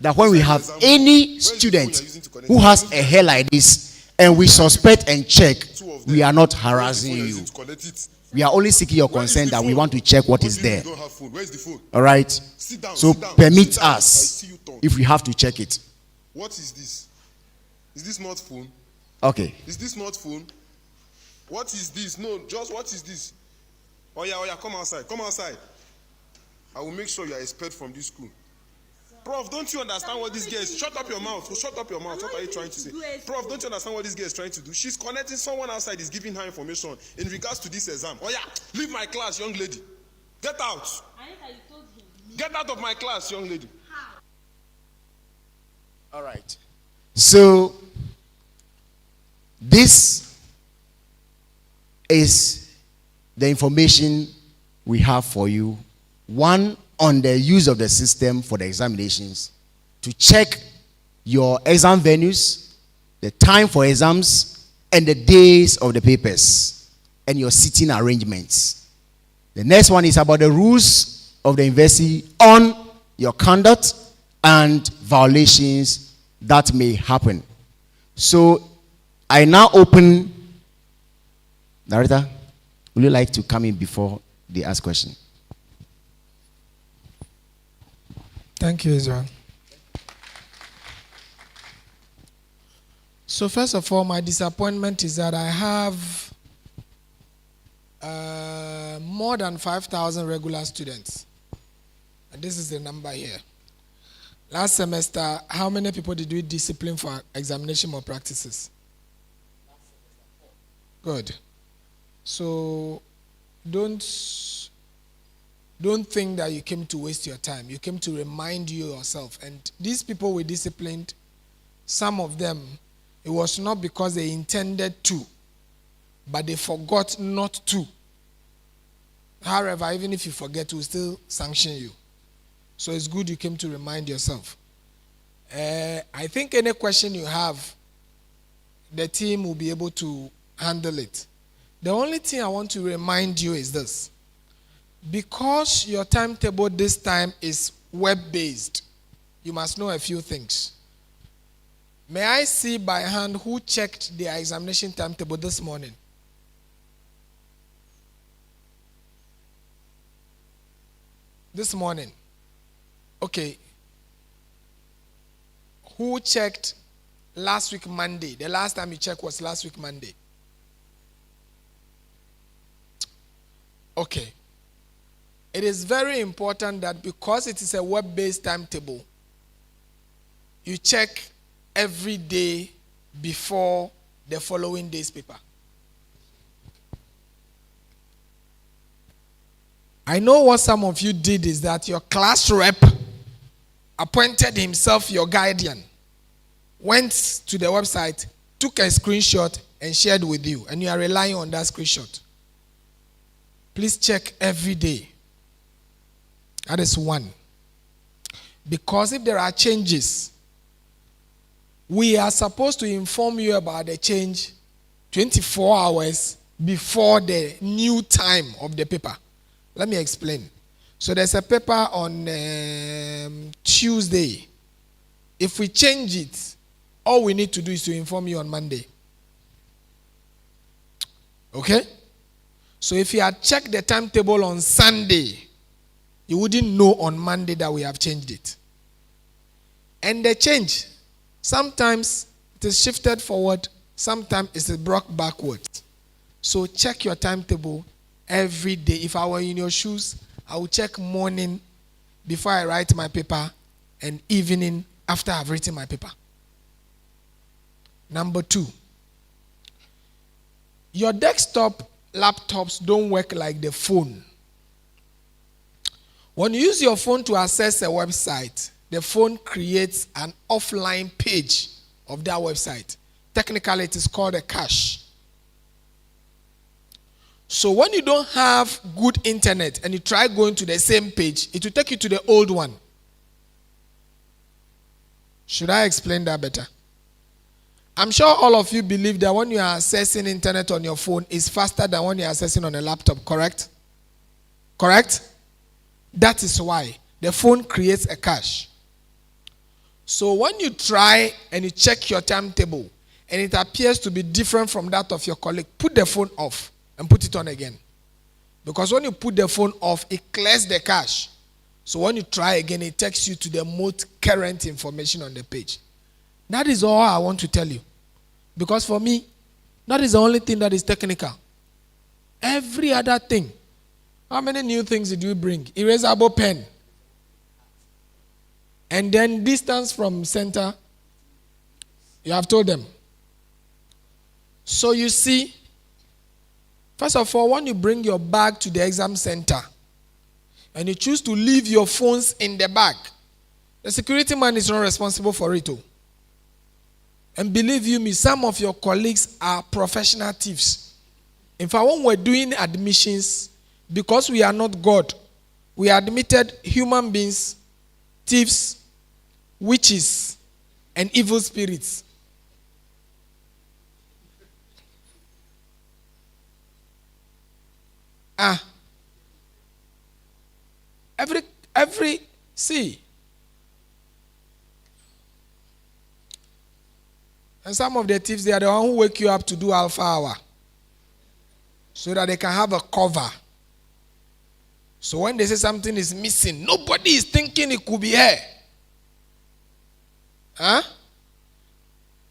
that when we have any student who has a hair like this and we suspect and check, we are not harassing you. We are only seeking your consent that we want to check what is there. All right? So permit us if we have to check it. What is this? Is this smartphone? Okay. Is this smartphone? What is this? No, just what is this? Oh yeah, come outside. Come outside. I will make sure you are expelled from this school. Prof, don't you understand what this girl is? Shut up your mouth. Shut up your mouth. What are you trying to say? Prof, don't you understand what this girl is trying to do? She's connecting someone outside is giving her information in regards to this exam. Oh yeah, leave my class, young lady. Get out. Get out of my class, young lady. All right. So this is the information we have for you. One, on the use of the system for the examinations, to check your exam venues, the time for exams, and the days of the papers, and your seating arrangements. The next one is about the rules of the university on your conduct and violations that may happen. So I now open. Narita, would you like to come in before they ask questions? Thank you, Israel. So first of all, my disappointment is that I have more than 5,000 regular students. And this is the number here. Last semester, how many people did we discipline for examination malpractices? Good. So don't think that you came to waste your time. You came to remind you yourself. And these people we disciplined, some of them, it was not because they intended to, but they forgot not to. However, even if you forget, we'll still sanction you. So it's good you came to remind yourself. I think any question you have, the team will be able to handle it. The only thing I want to remind you is this. Because your timetable this time is web-based, you must know a few things. May I see by hand who checked their examination timetable this morning? This morning. Okay. Who checked last week Monday? The last time you checked was last week Monday. Okay. It is very important that because it is a web-based timetable, you check every day before the following day's paper. I know what some of you did is that your class rep appointed himself your guardian, went to the website, took a screenshot and shared with you, and you are relying on that screenshot. Please check every day. That is one. Because if there are changes, we are supposed to inform you about the change 24 hours before the new time of the paper. Let me explain. So there's a paper on Tuesday. If we change it, all we need to do is to inform you on Monday. Okay? So if you had checked the timetable on Sunday, you wouldn't know on Monday that we have changed it. And the change, sometimes it is shifted forward, sometimes it is brought backwards. So check your timetable every day. If I were in your shoes, I would check morning before I write my paper and evening after I've written my paper. Number 2, your desktop laptops don't work like the phone. When you use your phone to access a website, the phone creates an offline page of that website. Technically, it is called a cache. So when you don't have good internet and you try going to the same page, it will take you to the old one. Should I explain that better? I'm sure all of you believe that when you are accessing internet on your phone is faster than when you are accessing on a laptop, correct? Correct? That is why the phone creates a cache. So when you try and you check your timetable and it appears to be different from that of your colleague, put the phone off and put it on again. Because when you put the phone off, it clears the cache. So when you try again, it takes you to the most current information on the page. That is all I want to tell you. Because for me, that is the only thing that is technical. Every other thing. How many new things did you bring? Erasable pen. And then distance from center. You have told them. So you see, first of all, when you bring your bag to the exam center and you choose to leave your phones in the bag, the security man is not responsible for it. And believe you me, some of your colleagues are professional thieves. In fact, when we're doing admissions, because we are not God, we admitted human beings, thieves, witches, and evil spirits. See. And some of the thieves, they are the one who wake you up to do alpha hour. So that they can have a cover. So when they say something is missing, nobody is thinking it could be here.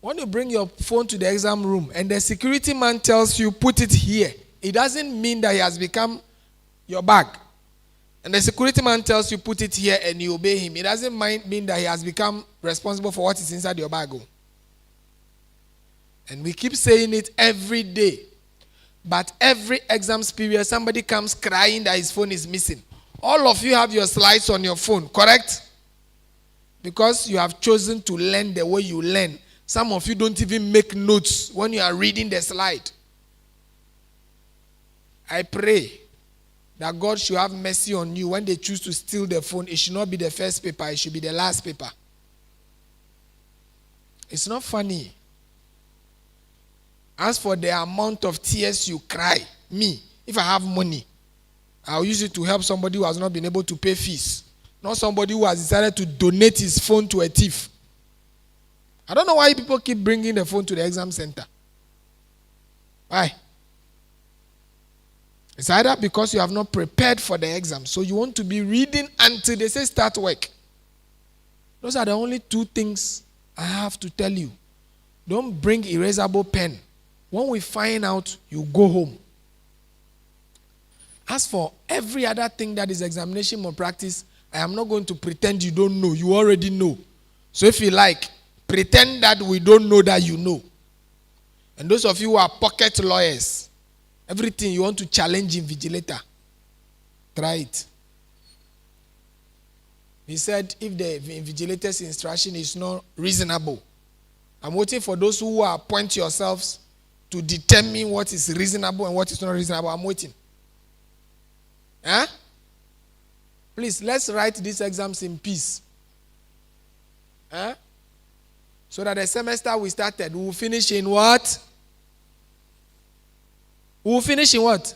When you bring your phone to the exam room and the security man tells you put it here, it doesn't mean that he has become your bag. And the security man tells you put it here and you obey him. It doesn't mean that he has become responsible for what is inside your bag. And we keep saying it every day. But every exam period, somebody comes crying that his phone is missing. All of you have your slides on your phone, correct? Because you have chosen to learn the way you learn. Some of you don't even make notes when you are reading the slide. I pray that God should have mercy on you when they choose to steal the phone. It should not be the first paper, it should be the last paper. It's not funny. As for the amount of tears you cry, me, if I have money, I'll use it to help somebody who has not been able to pay fees. Not somebody who has decided to donate his phone to a thief. I don't know why people keep bringing the phone to the exam center. Why? It's either because you have not prepared for the exam, so you want to be reading until they say start work. Those are the only two things I have to tell you. Don't bring erasable pen. When we find out, you go home. As for every other thing that is examination malpractice, I am not going to pretend you don't know. You already know. So if you like, pretend that we don't know that you know. And those of you who are pocket lawyers, everything you want to challenge invigilator, try it. He said if the invigilator's instruction is not reasonable, I'm waiting for those who appoint yourselves to determine what is reasonable and what is not reasonable. I'm waiting. Please, let's write these exams in peace. So that the semester we started, we will finish in what? We will finish in what?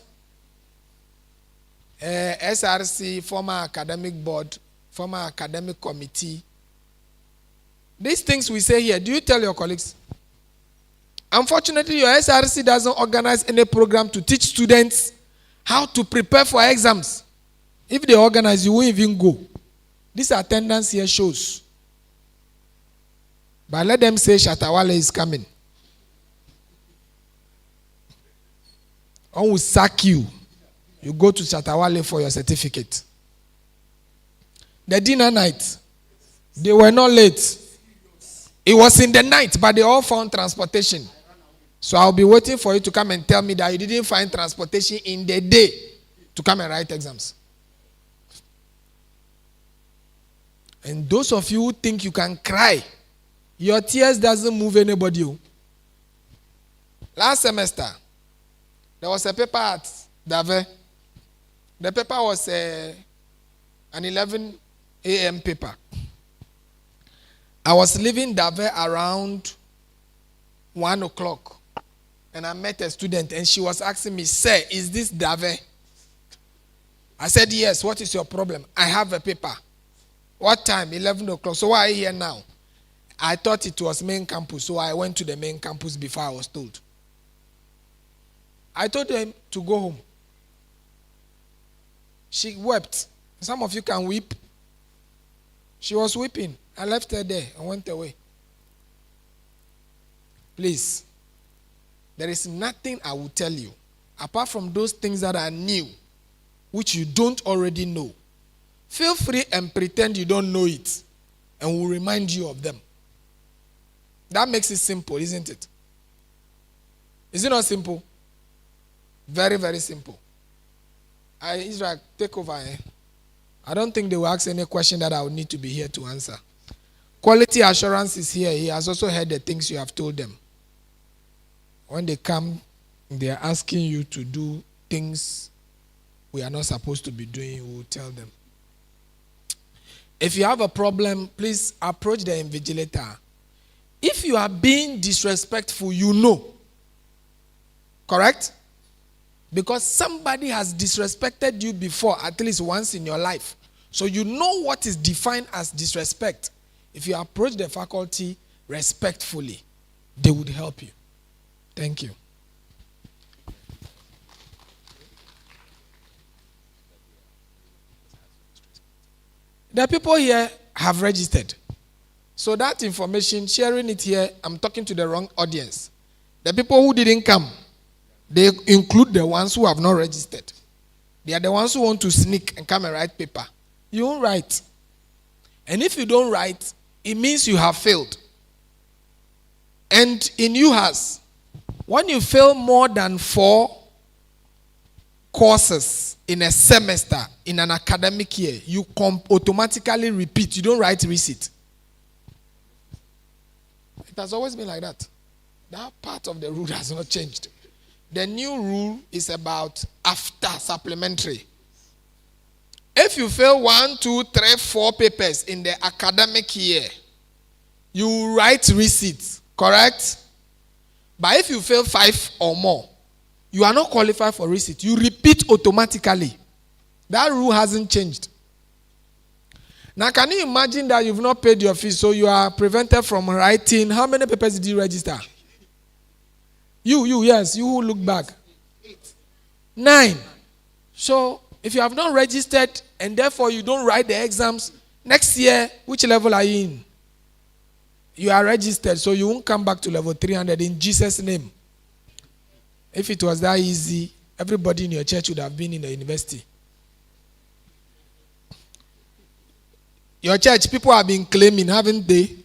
SRC, former academic board, former academic committee. These things we say here, do you tell your colleagues? Unfortunately, your SRC doesn't organize any program to teach students how to prepare for exams. If they organize, you won't even go. This attendance here shows. But let them say Shatawale is coming. I will sack you. You go to Shatawale for your certificate. The dinner night, they were not late. It was in the night, but they all found transportation. So I'll be waiting for you to come and tell me that you didn't find transportation in the day to come and write exams. And those of you who think you can cry, your tears doesn't move anybody. Last semester, there was a paper at Dave. The paper was an 11 a.m. paper. I was leaving Dave around 1 o'clock. And I met a student and she was asking me, "Sir, is this Dave?" I said, "Yes, what is your problem?" "I have a paper." "What time?" 11 o'clock. "So why are you here now?" I thought it was main campus, so I went to the main campus before I was told. I told them to go home. She wept. Some of you can weep. She was weeping. I left her there and went away. Please, there is nothing I will tell you apart from those things that are new, which you don't already know. Feel free and pretend you don't know it, and we'll remind you of them. That makes it simple, isn't it? Is it not simple? Very, very simple. Israel, take over. I don't think they will ask any question that I will need to be here to answer. Quality assurance is here. He has also heard the things you have told them. When they come, they are asking you to do things we are not supposed to be doing, we will tell them. If you have a problem, please approach the invigilator. If you are being disrespectful, you know. Correct? Because somebody has disrespected you before, at least once in your life. So you know what is defined as disrespect. If you approach the faculty respectfully, they would help you. Thank you. The people here have registered. So that information, sharing it here, I'm talking to the wrong audience. The people who didn't come, they include the ones who have not registered. They are the ones who want to sneak and come and write paper. You won't write. And if you don't write, it means you have failed. And in UHAS, when you fail more than 4 courses in a semester, in an academic year, you automatically repeat. You don't write receipt. It has always been like that. That part of the rule has not changed. The new rule is about after supplementary. If you fail 1, 2, 3, 4 papers in the academic year, you write receipts, correct? But if you fail 5 or more, you are not qualified for receipt. You repeat automatically. That rule hasn't changed. Now, can you imagine that you've not paid your fees, so you are prevented from writing? How many papers did you register? Yes, you who look back. 9. So, if you have not registered and therefore you don't write the exams, next year, which level are you in? You are registered, so you won't come back to level 300 in Jesus' name. If it was that easy, everybody in your church would have been in the university. Your church, people have been claiming, haven't they?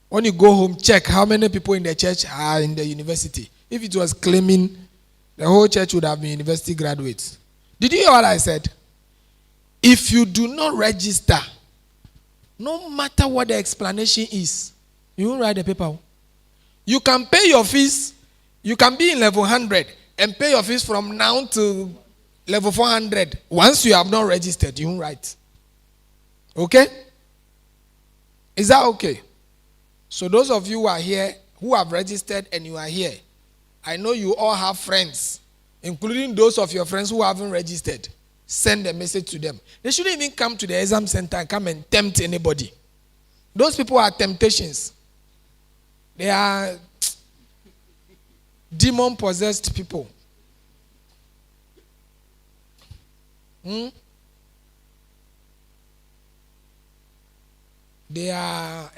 When you go home, check how many people in the church are in the university. If it was claiming, the whole church would have been university graduates. Did you hear what I said? If you do not register, no matter what the explanation is, you won't write the paper. You can pay your fees. You can be in level 100 and pay your fees from now to level 400. Once you have not registered, you won't write. Okay? Is that okay? So those of you who are here, who have registered and you are here, I know you all have friends, including those of your friends who haven't registered. Send a message to them. They shouldn't even come to the exam center and come and tempt anybody. Those people are temptations. They are demon-possessed people. They are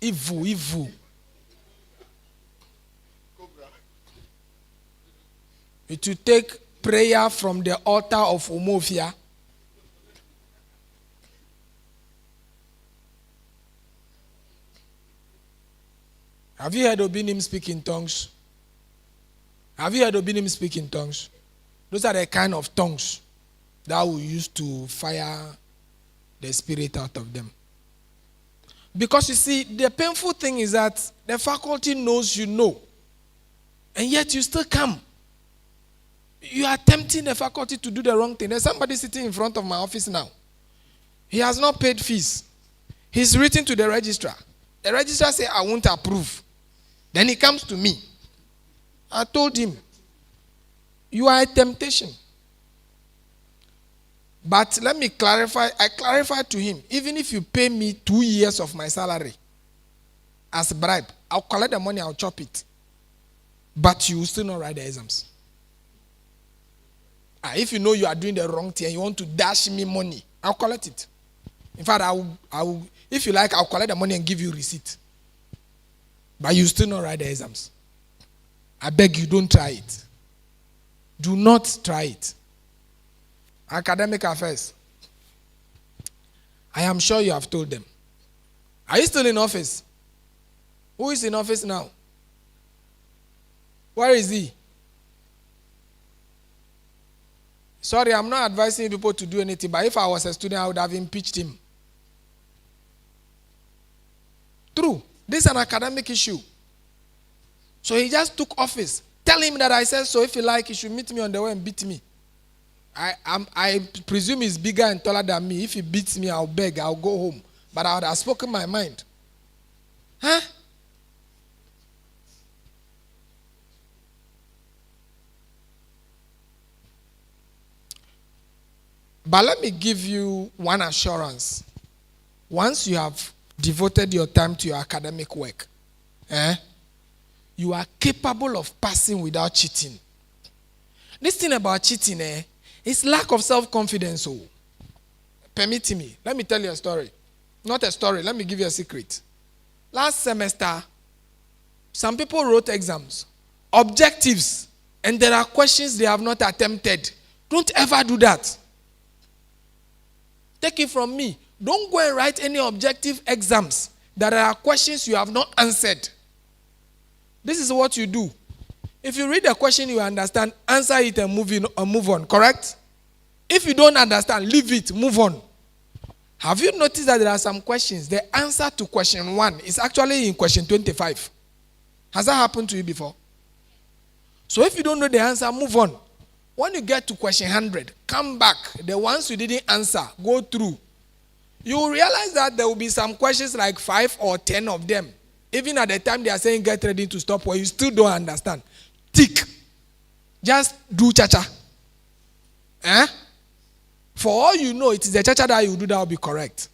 evil. It will take prayer from the altar of Umofia. Have you heard Obinim speak in tongues? Have you heard Obinim speak in tongues? Those are the kind of tongues that we use to fire the spirit out of them. Because you see, the painful thing is that the faculty knows you know, and yet you still come. You are tempting the faculty to do the wrong thing. There's somebody sitting in front of my office now. He has not paid fees. He's written to the registrar. The registrar says, I won't approve. Then he comes to me. I told him, you are a temptation. But let me clarify. I clarified to him, even if you pay me 2 years of my salary as a bribe, I'll collect the money, I'll chop it. But you will still not write the exams. If you know you are doing the wrong thing and you want to dash me money, I'll collect it. In fact, I will, if you like, I'll collect the money and give you receipt. But you still not write the exams. I beg you, don't try it. Do not try it. Academic affairs. I am sure you have told them. Are you still in office? Who is in office now? Where is he? Sorry, I'm not advising people to do anything, but if I was a student, I would have impeached him. True. This is an academic issue. So he just took office. Tell him that I said so. If you like, he should meet me on the way and beat me. I presume he's bigger and taller than me. If he beats me, I'll beg. I'll go home. But I would have spoken my mind. Huh? But let me give you one assurance. Once you have devoted your time to your academic work, you are capable of passing without cheating. This thing about cheating, is lack of self-confidence. Oh. Permit me. Let me tell you a story. Not a story. Let me give you a secret. Last semester, some people wrote exams, objectives, and there are questions they have not attempted. Don't ever do that. Take it from me. Don't go and write any objective exams that are questions you have not answered. This is what you do. If you read a question you understand, answer it and move on. Correct? If you don't understand, leave it, move on. Have you noticed that there are some questions? The answer to question 1 is actually in question 25. Has that happened to you before? So if you don't know the answer, move on. When you get to question 100, come back. The ones you didn't answer, go through. You will realize that there will be some questions like 5 or 10 of them. Even at the time they are saying get ready to stop, where you still don't understand. Tick. Just do cha-cha. For all you know, it is the cha-cha that you do that will be correct.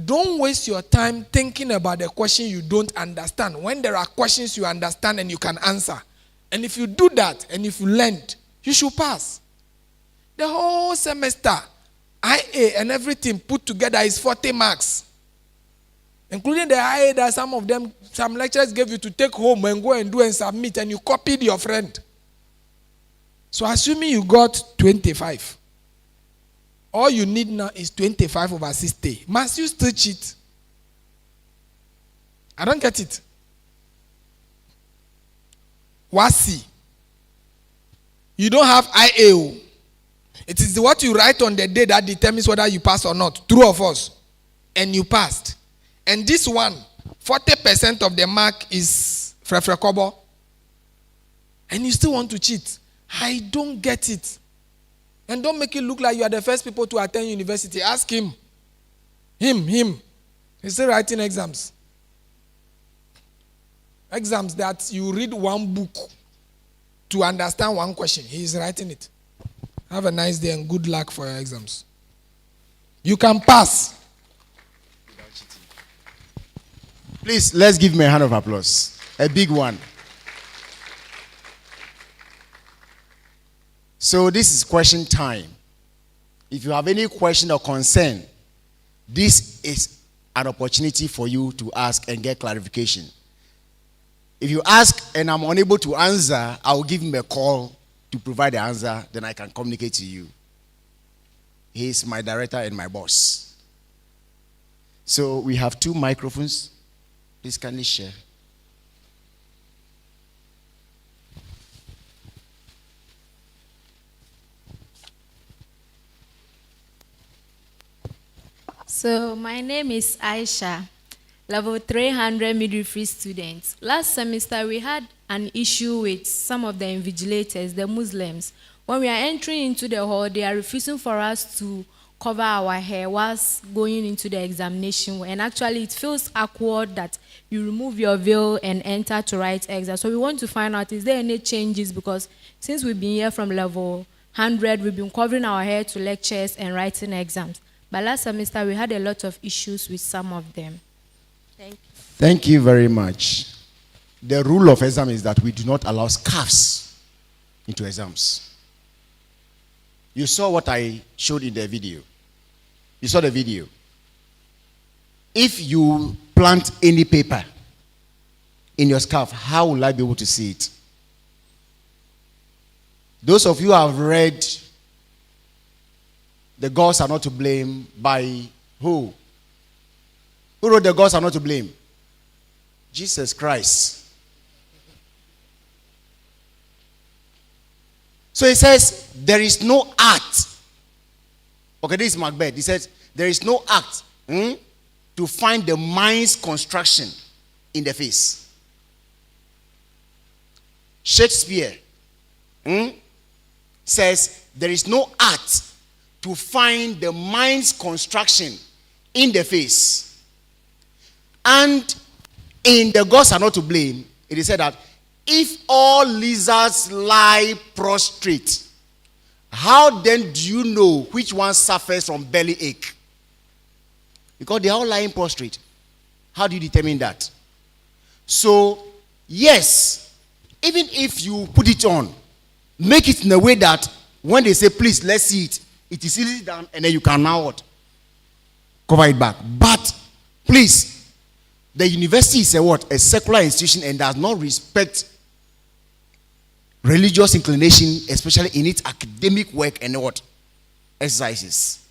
Don't waste your time thinking about the question you don't understand when there are questions you understand and you can answer. And if you do that, and if you learn, you should pass. The whole semester, IA and everything put together is 40 marks. Including the IA that some lecturers gave you to take home and go and do and submit, and you copied your friend. So assuming you got 25, all you need now is 25 over 60. Must you still cheat? I don't get it. Wasi. You don't have IAO. It is what you write on the day that determines whether you pass or not. True or false? And you passed. And this one, 40% of the mark is frefrekobo. And you still want to cheat. I don't get it. And don't make it look like you are the first people to attend university. Ask him. Him. He's still writing exams. Exams that you read one book to understand one question. He is writing it. Have a nice day and good luck for your exams. You can pass. Please, let's give me a hand of applause. A big one. So this is question time. If you have any question or concern, this is an opportunity for you to ask and get clarification. If you ask and I'm unable to answer, I will give him a call to provide the answer, then I can communicate to you. He is my director and my boss. So we have 2 microphones. Please kindly share. So my name is Aisha, level 300 midwifery student. Last semester we had an issue with some of the invigilators, the Muslims. When we are entering into the hall, they are refusing for us to cover our hair whilst going into the examination. And actually it feels awkward that you remove your veil and enter to write exam. So we want to find out, is there any changes? Because since we've been here from level 100, we've been covering our hair to lectures and writing exams. But last semester, we had a lot of issues with some of them. Thank you. Thank you very much. The rule of exam is that we do not allow scarves into exams. You saw what I showed in the video. You saw the video. If you plant any paper in your scarf, how will I be able to see it? Those of you who have read The Gods Are Not to Blame by who? Who wrote The Gods Are Not to Blame? Jesus Christ. So he says, there is no art. Okay, this is Macbeth. He says, there is no art to find the mind's construction in the face. Shakespeare says, there is no art to find the mind's construction in the face. And in The Gods Are Not to Blame, it is said that if all lizards lie prostrate, how then do you know which one suffers from belly ache? Because they are all lying prostrate. How do you determine that? So, yes, even if you put it on, make it in a way that when they say, please, let's see it, it is easily done, and then you can now what? Cover it back. But, please, the university is a what? A secular institution and does not respect religious inclination, especially in its academic work and what? Exercises.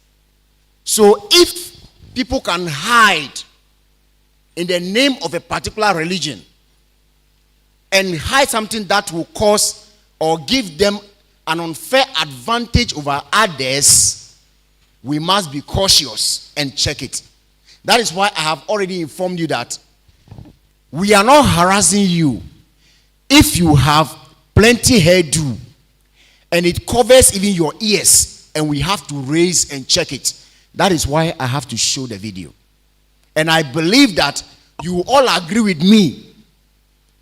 So, if people can hide in the name of a particular religion and hide something that will cause or give them an unfair advantage over others, we must be cautious and check it. That is why I have already informed you that we are not harassing you if you have plenty hairdo and it covers even your ears and we have to raise and check it. That is why I have to show the video. And I believe that you all agree with me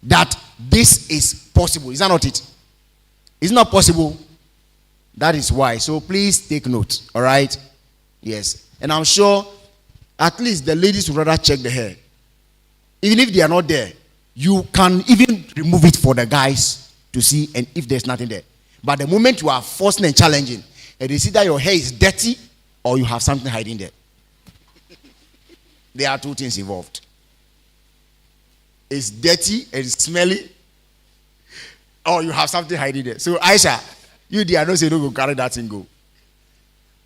that this is possible. Is that not it? It's not possible. That is why. So please take note. All right? Yes. And I'm sure at least the ladies would rather check the hair. Even if they are not there, you can even remove it for the guys to see, and if there's nothing there. But the moment you are forcing and challenging, and they see that your hair is dirty or you have something hiding there. There are two things involved. It's dirty and it's smelly, or you have something hiding there. So Aisha, you there, I don't say don't go carry that thing go.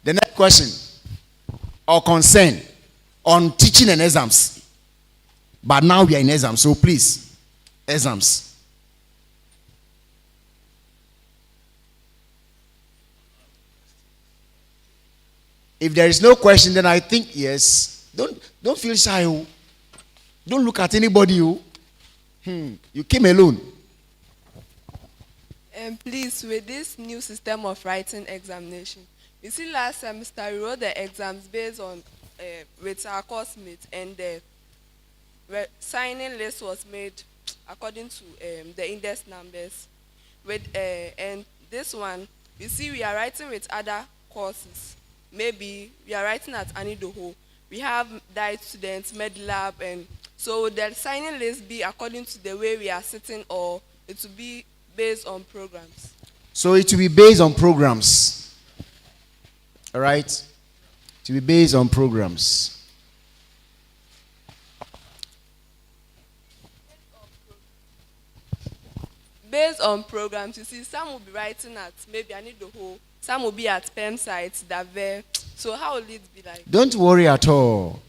The next question or concern on teaching and exams. But now we are in exams, so please, exams. If there is no question, then I think yes. Don't feel shy. Oh. Don't look at anybody. Oh. You came alone. And please, with this new system of writing examination, you see last semester we wrote the exams based on with our course mates, and the signing list was made according to the index numbers. With and this one, you see, we are writing with other courses. Maybe we are writing at Anidoho. We have diet students, med lab, and so the signing list be according to the way we are sitting, or it will be based on programs. So it will be based on programs. All right? It will be based on programs. Based on programs, you see, some will be writing at maybe Anidoho, some will be at PEM sites, Dave. So how will it be like? Don't worry at all.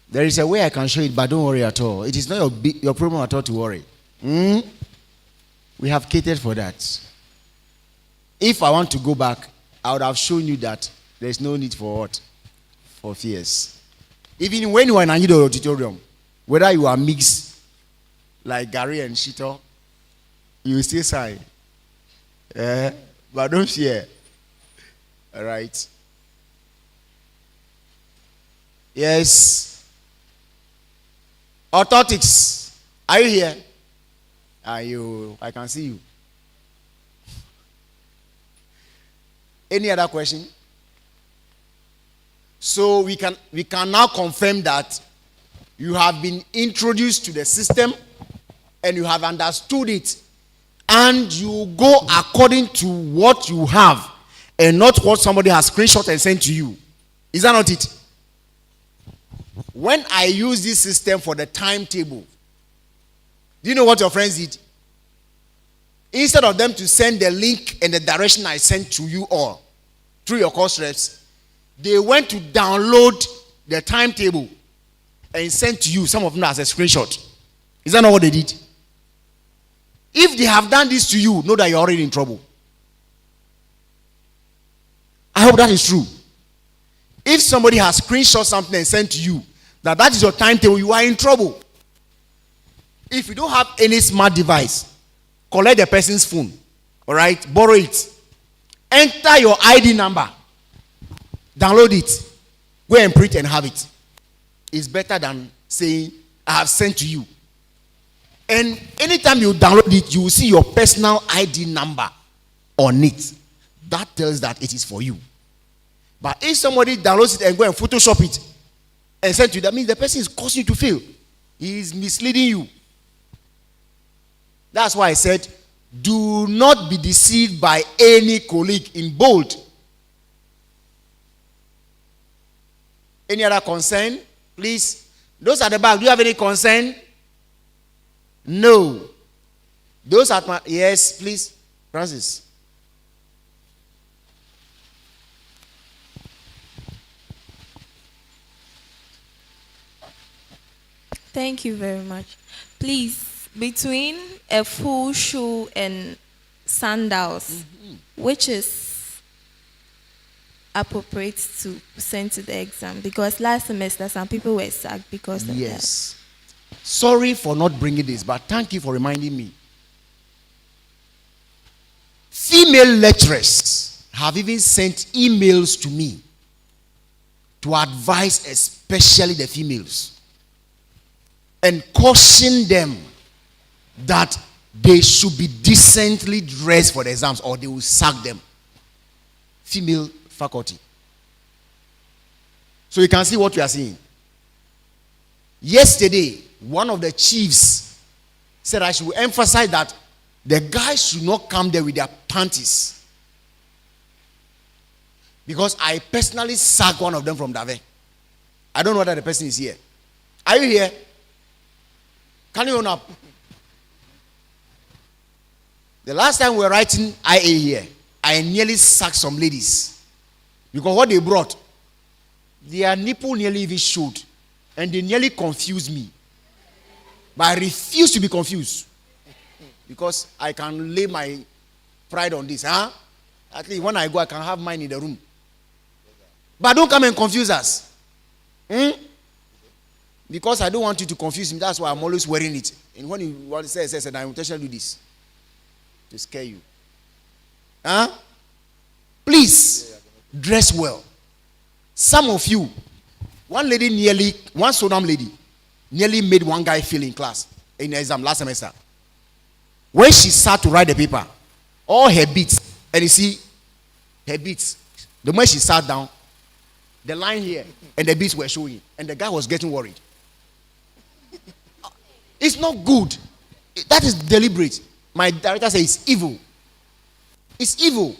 There is a way I can show it, but don't worry at all. It is not your problem at all to worry. We have catered for that. If I want to go back, I would have shown you that there is no need for what? for fears. Even when you are in an auditorium, whether you are mixed like Gary and Shito, you will still sign. But don't fear. All right. Yes. Orthotics. Are you here? Are you? I can see you. Any other question? So we can now confirm that you have been introduced to the system and you have understood it, and you go according to what you have and not what somebody has screenshot and sent to you. Is that not it? When I use this system for the timetable, do you know what your friends did? Instead of them to send the link and the direction I sent to you all through your course reps, they went to download the timetable and sent to you, some of them as a screenshot. Is that not what they did? If they have done this to you, know that you're already in trouble. I hope that is true. If somebody has screenshot something and sent to you, that is your timetable, you are in trouble. If you don't have any smart device, collect the person's phone, all right, borrow it, enter your ID number, download it, go and print and have it. It's better than saying, I have sent to you. And anytime you download it, you will see your personal ID number on it. That tells that it is for you. But if somebody downloads it and go and Photoshop it and send to you, that means the person is causing you to fail. He is misleading you. That's why I said, do not be deceived by any colleague, in bold. Any other concern? Please. Those at the back, do you have any concern? No. Those at my, yes, please. Francis. Thank you very much. Please, between a full shoe and sandals, which is appropriate to send to the exam? Because last semester some people were sacked because of yes. Sorry for not bringing this, but thank you for reminding me. Female lecturers have even sent emails to me to advise especially the females and caution them that they should be decently dressed for the exams or they will sack them. Female faculty. So you can see what we are seeing. Yesterday, one of the chiefs said I should emphasize that the guys should not come there with their panties. Because I personally sacked one of them from Dave. I don't know whether the person is here. Are you here? Can you own up? The last time we were writing IA here, I nearly sacked some ladies. Because what they brought, their nipple nearly even showed. And they nearly confused me. But I refuse to be confused. Because I can lay my pride on this. Huh? At least when I go, I can have mine in the room. But don't come and confuse us. Because I don't want you to confuse me. That's why I'm always wearing it. And when you want to say, I will intentionally do this. To scare you. Huh? Please, dress well. Some of you, one Sonam lady, nearly made one guy fail in class, in the exam last semester. When she sat to write the paper, all her beats, and you see, her beats, the moment she sat down, the line here, and the beats were showing, and the guy was getting worried. It's not good. That is deliberate. My director says it's evil. It's evil.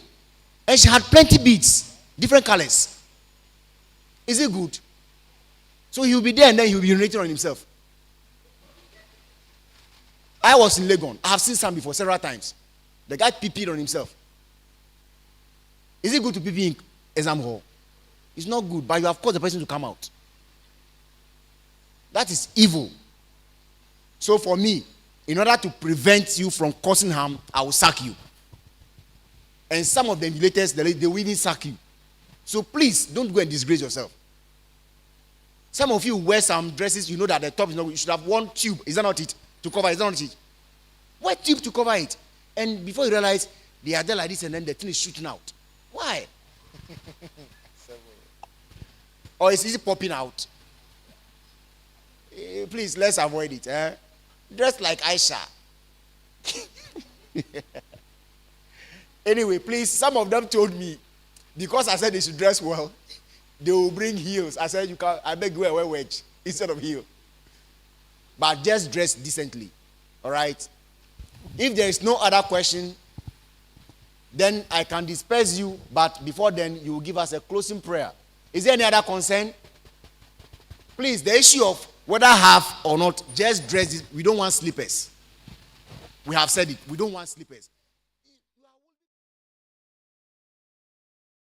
And she had plenty beads, different colors. Is it good? So he'll be there and then he'll be urinating on himself. I was in Legon. I have seen some before several times. The guy pee-peed on himself. Is it good to pee-pee in exam hall? It's not good, but you have caused the person to come out. That is evil. So for me, in order to prevent you from causing harm, I will sack you. And some of the invigilators, they will even sack you. So please, don't go and disgrace yourself. Some of you wear some dresses, you know that the top is not, you should have worn tube. Is that not it? To cover it, is that not it? Wear tube to cover it. And before you realize, they are there like this and then the thing is shooting out. Why? Or is it popping out? Please, let's avoid it. Dress like Aisha. Anyway, please, some of them told me, because I said they should dress well, they will bring heels. I said, I beg you wear wedge instead of heel. But just dress decently. All right? If there is no other question, then I can disperse you. But before then, you will give us a closing prayer. Is there any other concern? Please, the issue of whether half or not, just dress it. We don't want slippers. We have said it. We don't want slippers.